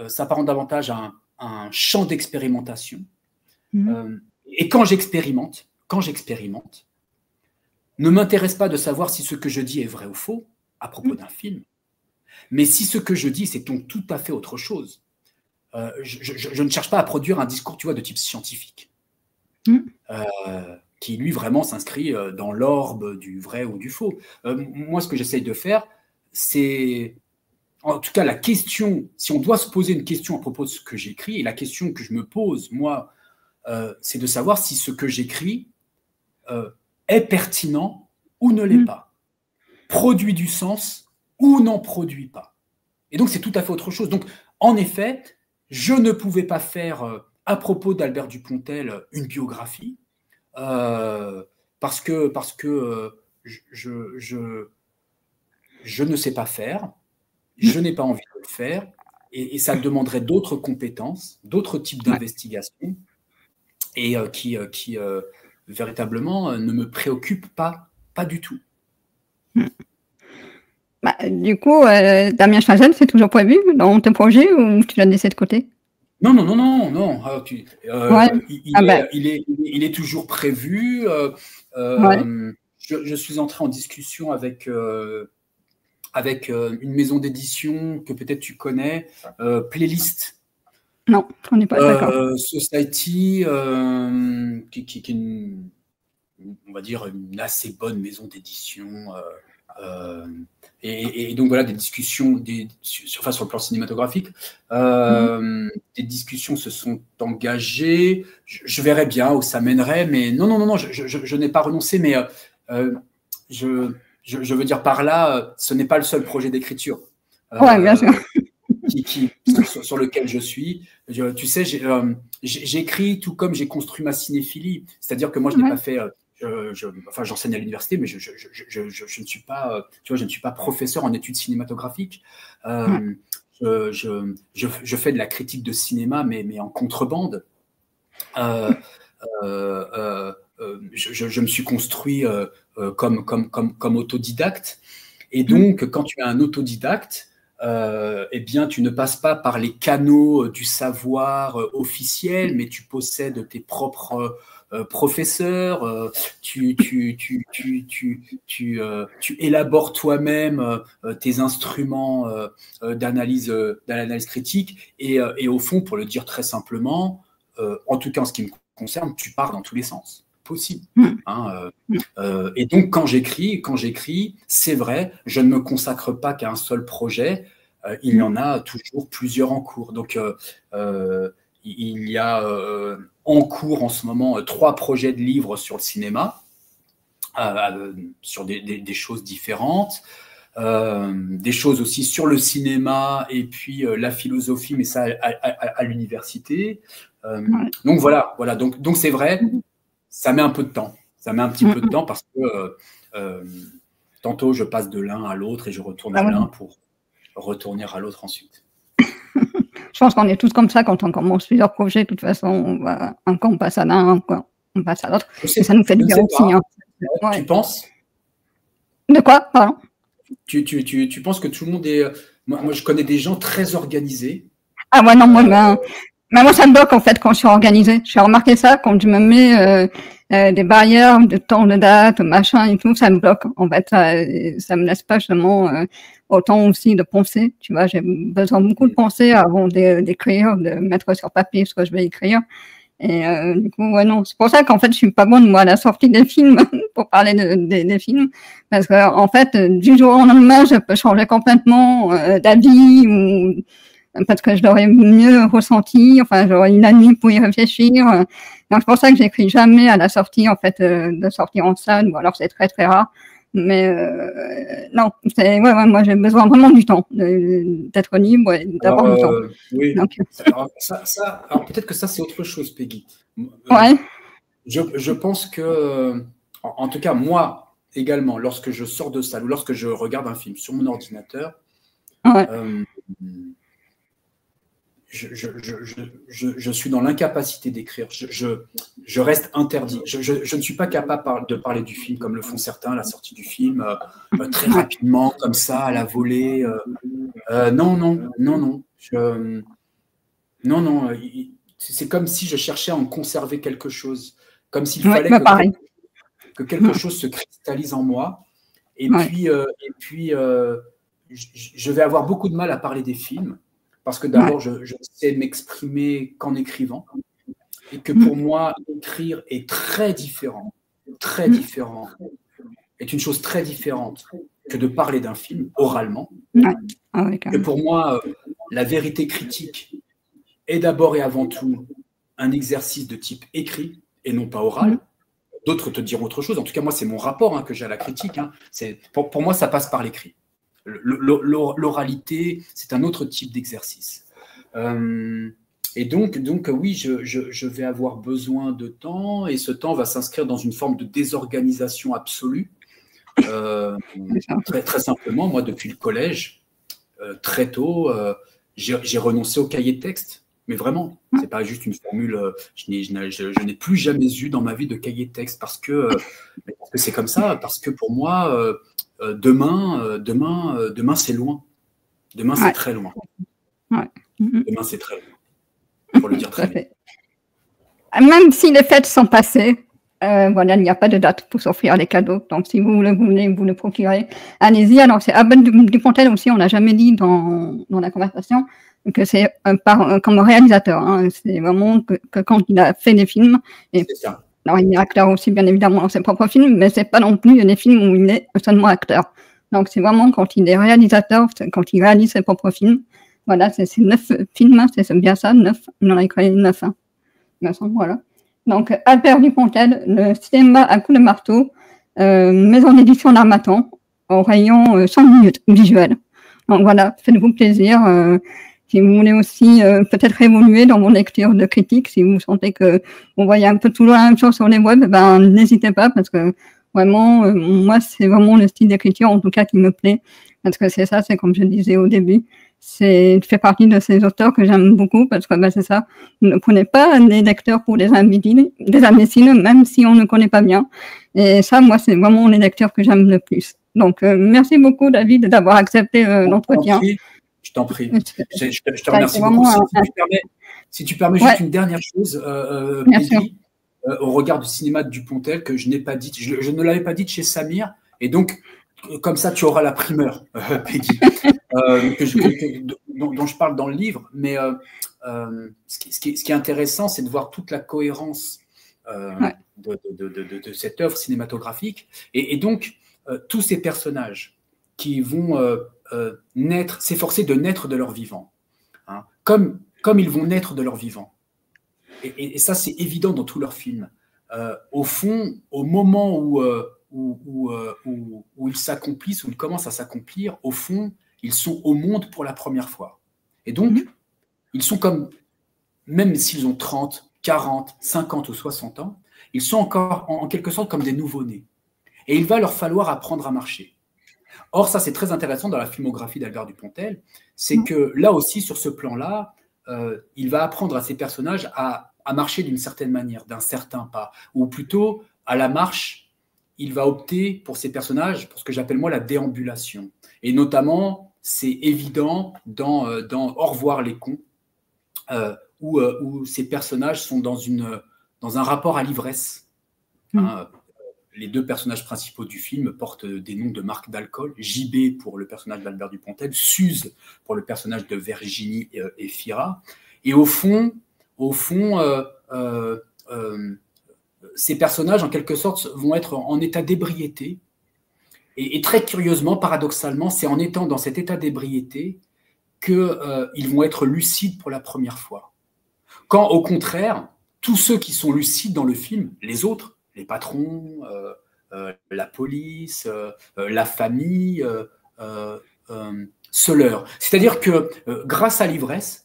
s'apparente davantage à un champ d'expérimentation. Et quand j'expérimente, ne m'intéresse pas de savoir si ce que je dis est vrai ou faux à propos d'un film, mais si ce que je dis, c'est donc tout à fait autre chose. Je ne cherche pas à produire un discours, tu vois, de type scientifique, qui lui vraiment s'inscrit dans l'orbe du vrai ou du faux. Moi, ce que j'essaye de faire, c'est, en tout cas, la question, si on doit se poser une question à propos de ce que j'écris, et la question que je me pose, moi, c'est de savoir si ce que j'écris est pertinent ou ne l'est pas, produit du sens ou n'en produit pas. Et donc, c'est tout à fait autre chose. Donc, en effet, je ne pouvais pas faire, à propos d'Albert Dupontel, une biographie, parce que je ne sais pas faire, je n'ai pas envie de le faire, et ça demanderait d'autres compétences, d'autres types d'investigations, et qui véritablement ne me préoccupent pas du tout. Bah, du coup, Damien Chazelle, c'est toujours prévu dans tes projets ou tu l'as laissé de côté? Non. Il est toujours prévu. Je suis entré en discussion avec une maison d'édition que peut-être tu connais, Playlist. Non, on n'est pas d'accord. Society, qui est on va dire une assez bonne maison d'édition. Et donc voilà, des discussions sur le plan cinématographique, des discussions se sont engagées. Je verrai bien où ça mènerait, mais non, je n'ai pas renoncé, mais je veux dire par là, ce n'est pas le seul projet d'écriture bien sûr. sur lequel je suis. Tu sais, j'écris tout comme j'ai construit ma cinéphilie, c'est-à-dire que moi je n'ai pas fait j'enseigne à l'université, mais je ne suis pas, tu vois, je ne suis pas professeur en études cinématographiques. Je fais de la critique de cinéma, mais en contrebande. Je me suis construit comme autodidacte. Et donc, quand tu es un autodidacte, eh bien, tu ne passes pas par les canaux du savoir officiel, mais tu possèdes tes propres professeur, tu élabores toi-même tes instruments d'analyse critique, et au fond, pour le dire très simplement, en tout cas en ce qui me concerne, tu pars dans tous les sens possible. Et donc quand j'écris, c'est vrai, je ne me consacre pas qu'à un seul projet, il y en a toujours plusieurs en cours. Donc il y a en cours en ce moment 3 projets de livres sur le cinéma, sur des choses différentes, des choses aussi sur le cinéma et puis la philosophie, mais ça à l'université. Donc voilà, donc c'est vrai, ça met un peu de temps. Ça met un petit peu de temps parce que tantôt, je passe de l'un à l'autre et je retourne à l'un pour retourner à l'autre ensuite. Je pense qu'on est tous comme ça quand on commence plusieurs projets. De toute façon, on passe à l'un, encore on passe à l'autre. Et ça nous fait du bien aussi. Hein. Ouais. Tu penses? De quoi? Pardon? Tu penses que tout le monde est... Moi, je connais des gens très organisés. Ah ouais, non, moi, moi, ça me bloque, en fait, quand je suis organisée. J'ai remarqué ça, quand je me mets des barrières de temps, de date, machin et tout, ça me bloque. En fait, ça me laisse pas justement autant aussi de penser. Tu vois, j'ai besoin beaucoup de penser avant d'écrire, de mettre sur papier ce que je vais écrire. Et du coup, ouais, non. C'est pour ça qu'en fait, je suis pas bonne, moi, à la sortie des films, pour parler des films. Parce que, en fait, du jour au lendemain, je peux changer complètement d'avis ou parce que je l'aurais mieux ressenti, enfin, j'aurais une année pour y réfléchir. Donc, c'est pour ça que j'écris jamais à la sortie, en fait, de sortir en salle, ou alors c'est très, très rare. Mais non, moi, j'ai besoin vraiment du temps, d'être libre et d'avoir du temps. Oui, donc, alors peut-être que ça, c'est autre chose, Peggy. Ouais. Je pense que, en tout cas, moi, également, lorsque je sors de salle ou lorsque je regarde un film sur mon ordinateur, ouais. Je suis dans l'incapacité d'écrire. Je reste interdit. Je ne suis pas capable de parler du film comme le font certains à la sortie du film, très rapidement, comme ça, à la volée. Non. C'est comme si je cherchais à en conserver quelque chose. Comme s'il fallait que quelque chose se cristallise en moi. Et puis, je vais avoir beaucoup de mal à parler des films. Parce que d'abord, je sais m'exprimer qu'en écrivant. Et que pour moi, écrire est très différent, est une chose très différente que de parler d'un film oralement. Que pour moi, la vérité critique est d'abord et avant tout un exercice de type écrit et non pas oral. D'autres te diront autre chose. En tout cas, moi, c'est mon rapport que j'ai à la critique. Pour moi, ça passe par l'écrit. L'oralité, c'est un autre type d'exercice. Et donc oui, je vais avoir besoin de temps, et ce temps va s'inscrire dans une forme de désorganisation absolue. Très, très simplement, moi, depuis le collège, très tôt, j'ai renoncé au cahier de texte. Mais vraiment, c'est pas juste une formule. Je n'ai plus jamais eu dans ma vie de cahier de texte parce que c'est comme ça, parce que pour moi... demain, c'est loin. Demain, c'est très loin. Demain, c'est très loin. Pour le dire très bien. Même si les fêtes sont passées, voilà, il n'y a pas de date pour s'offrir les cadeaux. Donc, si vous le voulez, vous le procurez, allez-y. Alors, c'est Abel Dupontel aussi, on n'a jamais dit dans la conversation que c'est comme réalisateur. Hein. C'est vraiment que quand il a fait des films. C'est ça. Alors, il est acteur aussi, bien évidemment, dans ses propres films, mais c'est pas non plus des films où il est seulement acteur. Donc, c'est vraiment quand il est réalisateur, quand il réalise ses propres films. Voilà, c'est 9 films, c'est bien ça, 9. Il en a écrit 9. Hein. Voilà. Donc, Albert Dupontel, le cinéma à coups de marteau, maison d'édition d'Harmattan, au rayon 100 minutes visuel. Donc, voilà, faites-vous plaisir. Si vous voulez aussi peut-être évoluer dans vos lectures de critiques, si vous sentez que vous voyez un peu toujours la même chose sur les webs, n'hésitez pas, parce que vraiment, moi, c'est vraiment le style d'écriture, en tout cas, qui me plaît. Parce que c'est ça, c'est comme je disais au début, c'est fait partie de ces auteurs que j'aime beaucoup, parce que c'est ça, ne prenez pas les lecteurs pour des imbéciles, même si on ne connaît pas bien. Et ça, moi, c'est vraiment les lecteurs que j'aime le plus. Donc, merci beaucoup, David, d'avoir accepté l'entretien. Je t'en prie. Je te remercie beaucoup. Si tu permets juste une dernière chose, Peggy, au regard du cinéma de Dupontel, que je n'ai pas dit, je ne l'avais pas dit chez Samir, et donc, comme ça, tu auras la primeur, Peggy, dont je parle dans le livre. Mais ce qui est intéressant, c'est de voir toute la cohérence de cette œuvre cinématographique. Et donc, tous ces personnages qui vont s'efforcer de naître de leur vivant, hein, comme ils vont naître de leur vivant. Et ça, c'est évident dans tous leurs films. Au fond, au moment où ils s'accomplissent, où ils commencent à s'accomplir, au fond, ils sont au monde pour la première fois. Et donc, ils sont comme, même s'ils ont 30, 40, 50 ou 60 ans, Ils sont encore en quelque sorte comme des nouveau-nés. Et il va leur falloir apprendre à marcher. Or, ça, c'est très intéressant dans la filmographie d'Albert Dupontel, c'est que là aussi, sur ce plan-là, il va apprendre à ses personnages à marcher d'une certaine manière, d'un certain pas, ou plutôt à la marche, il va opter pour ses personnages pour ce que j'appelle moi la déambulation. Et notamment, c'est évident dans Au revoir les cons, où ces personnages sont dans un rapport à l'ivresse. Hein, les deux personnages principaux du film portent des noms de marques d'alcool. JB pour le personnage d'Albert Dupontel, Suze pour le personnage de Virginie et Fira. Et au fond, ces personnages, en quelque sorte, vont être en état d'ébriété. Et très curieusement, paradoxalement, c'est en étant dans cet état d'ébriété qu'ils vont être lucides pour la première fois. Quand, au contraire, tous ceux qui sont lucides dans le film, les autres, les patrons, la police, la famille, se leurrent. C'est-à-dire que grâce à l'ivresse,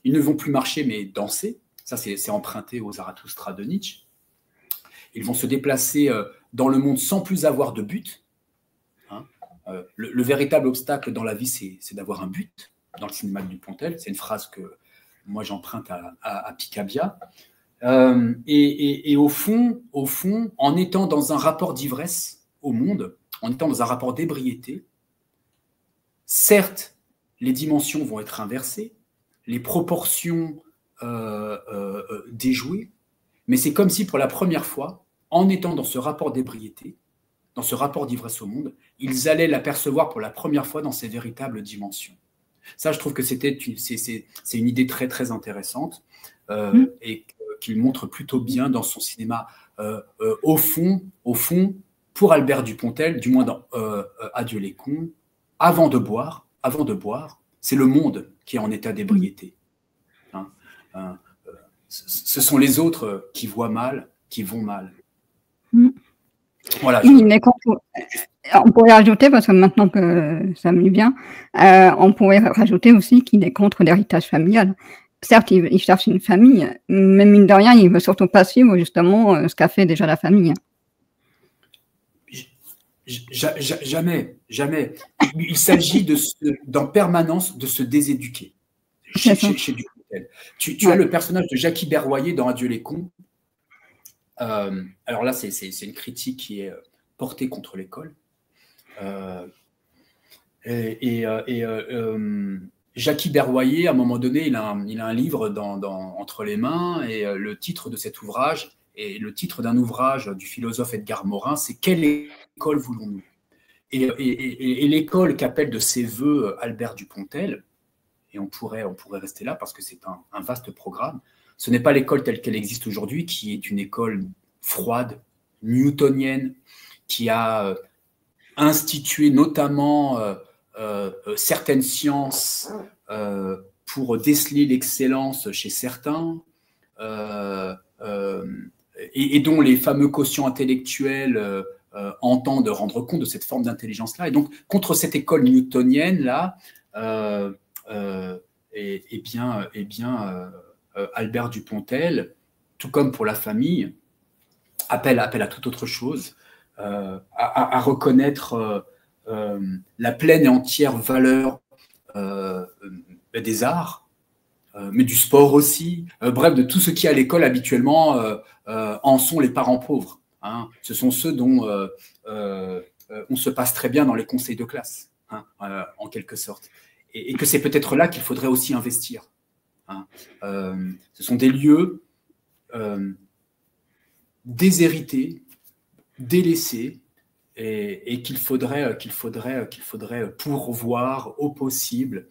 ils ne vont plus marcher mais danser. Ça, c'est emprunté au Zarathustra de Nietzsche. Ils vont se déplacer dans le monde sans plus avoir de but. Hein. Le véritable obstacle dans la vie, c'est d'avoir un but. Dans le cinéma de Dupontel, c'est une phrase que moi j'emprunte à Picabia. Et au fond, en étant dans un rapport d'ivresse au monde, en étant dans un rapport d'ébriété, certes, les dimensions vont être inversées, les proportions déjouées, mais c'est comme si pour la première fois, en étant dans ce rapport d'ébriété, dans ce rapport d'ivresse au monde, ils allaient l'apercevoir pour la première fois dans ses véritables dimensions. Ça, je trouve que c'est une idée très, très intéressante et qu'il montre plutôt bien dans son cinéma. Au fond, pour Albert Dupontel, du moins dans Adieu les cons, avant de boire, c'est le monde qui est en état d'ébriété. Hein, ce sont les autres qui voient mal, qui vont mal. Voilà. On pourrait rajouter, parce que maintenant que ça me vient, on pourrait rajouter aussi qu'il est contre l'héritage familial. Certes, il cherche une famille, mais mine de rien, il ne veut surtout pas suivre justement ce qu'a fait déjà la famille. Jamais. Il s'agit en permanence de se déséduquer chez Dupontel. Tu as le personnage de Jackie Berroyer dans Adieu les cons. Alors là, c'est une critique qui est portée contre l'école. Jackie Berroyer, à un moment donné, il a un livre entre les mains, et le titre de cet ouvrage, et le titre d'un ouvrage du philosophe Edgar Morin, c'est « Quelle école voulons-nous » Et l'école qu'appelle de ses voeux Albert Dupontel, et on pourrait rester là parce que c'est un vaste programme, ce n'est pas l'école telle qu'elle existe aujourd'hui, qui est une école froide, newtonienne, qui a institué notamment certaines sciences pour déceler l'excellence chez certains, et dont les fameux quotients intellectuels entendent rendre compte de cette forme d'intelligence-là. Et donc, contre cette école newtonienne-là, Albert Dupontel, tout comme pour la famille, appelle à toute autre chose, à reconnaître la pleine et entière valeur des arts, mais du sport aussi, bref, de tout ce qui à l'école habituellement en sont les parents pauvres. Hein. Ce sont ceux dont on se passe très bien dans les conseils de classe, hein, en quelque sorte. Et que c'est peut-être là qu'il faudrait aussi investir. Hein. Ce sont des lieux déshérités, délaissés, et qu'il faudrait pourvoir au possible,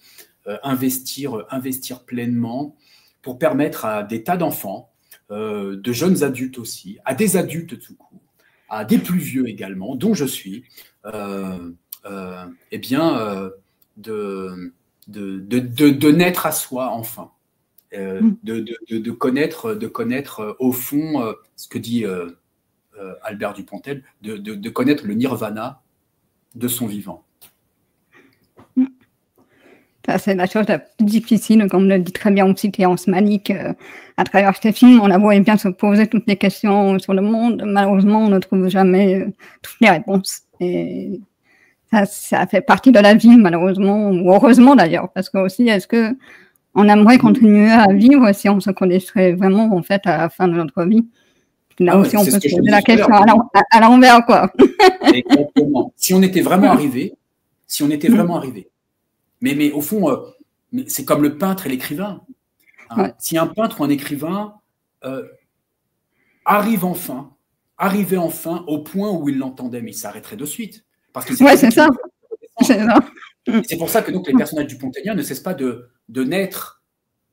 investir pleinement pour permettre à des tas d'enfants, de jeunes adultes aussi, à des adultes tout court, à des plus vieux également, dont je suis, de naître à soi enfin, de connaître au fond ce que dit Albert Dupontel, de connaître le nirvana de son vivant. Ça, c'est la chose la plus difficile, comme le dit très bien aussi Terrence Malick. À travers ces films, on a beau bien se poser toutes les questions sur le monde, malheureusement, on ne trouve jamais toutes les réponses. Et ça fait partie de la vie, malheureusement, ou heureusement d'ailleurs, parce que aussi, est-ce que on aimerait continuer à vivre si on se connaîtrait vraiment, en fait, à la fin de notre vie? Là aussi, on peut se poser la question à l'envers, quoi. Exactement. Si on était vraiment arrivé, mais au fond, c'est comme le peintre et l'écrivain. Hein. Ouais. Si un peintre ou un écrivain arrivait enfin au point où il l'entendait, mais il s'arrêterait de suite. Parce que c'est ça. C'est pour ça que donc, les personnages du Pontelien ne cessent pas de naître,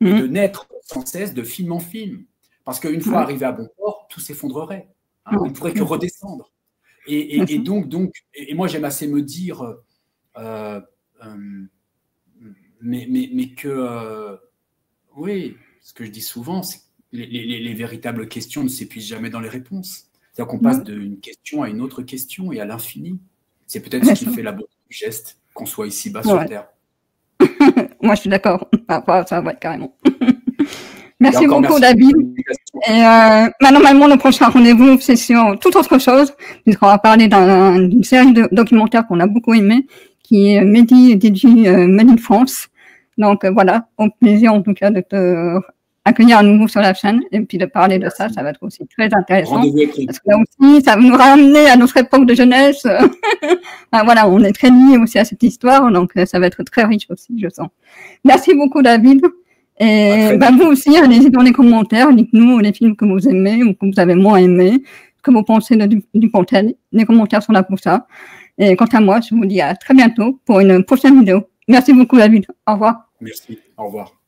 et de naître sans cesse de film en film. Parce qu'une fois arrivé à bon port, tout s'effondrerait. Hein, on ne pourrait que redescendre. Et donc, moi j'aime assez me dire, mais que, oui, ce que je dis souvent, c'est que les véritables questions ne s'épuisent jamais dans les réponses. C'est-à-dire qu'on passe d'une question à une autre question et à l'infini. C'est peut-être ce qui fait la beauté du geste, qu'on soit ici-bas sur Terre. Moi, je suis d'accord. Ça va être carrément. Merci beaucoup, David. Et normalement, le prochain rendez-vous, c'est sur toute autre chose, puisqu'on va parler d'une série de documentaires qu'on a beaucoup aimé, qui est Mehdi DJ Made in France. Donc voilà, au plaisir en tout cas de te accueillir à nouveau sur la chaîne et puis de parler de ça, ça va être aussi très intéressant. Parce que là aussi, ça va nous ramener à notre époque de jeunesse. Enfin, voilà, on est très liés aussi à cette histoire, donc ça va être très riche aussi, je sens. Merci beaucoup, David. Et vous aussi, allez-y dans les commentaires, dites-nous les films que vous aimez ou que vous avez moins aimé, ce que vous pensez du Pontel. Les commentaires sont là pour ça. Et quant à moi, je vous dis à très bientôt pour une prochaine vidéo. Merci beaucoup, David. Au revoir. Merci. Au revoir.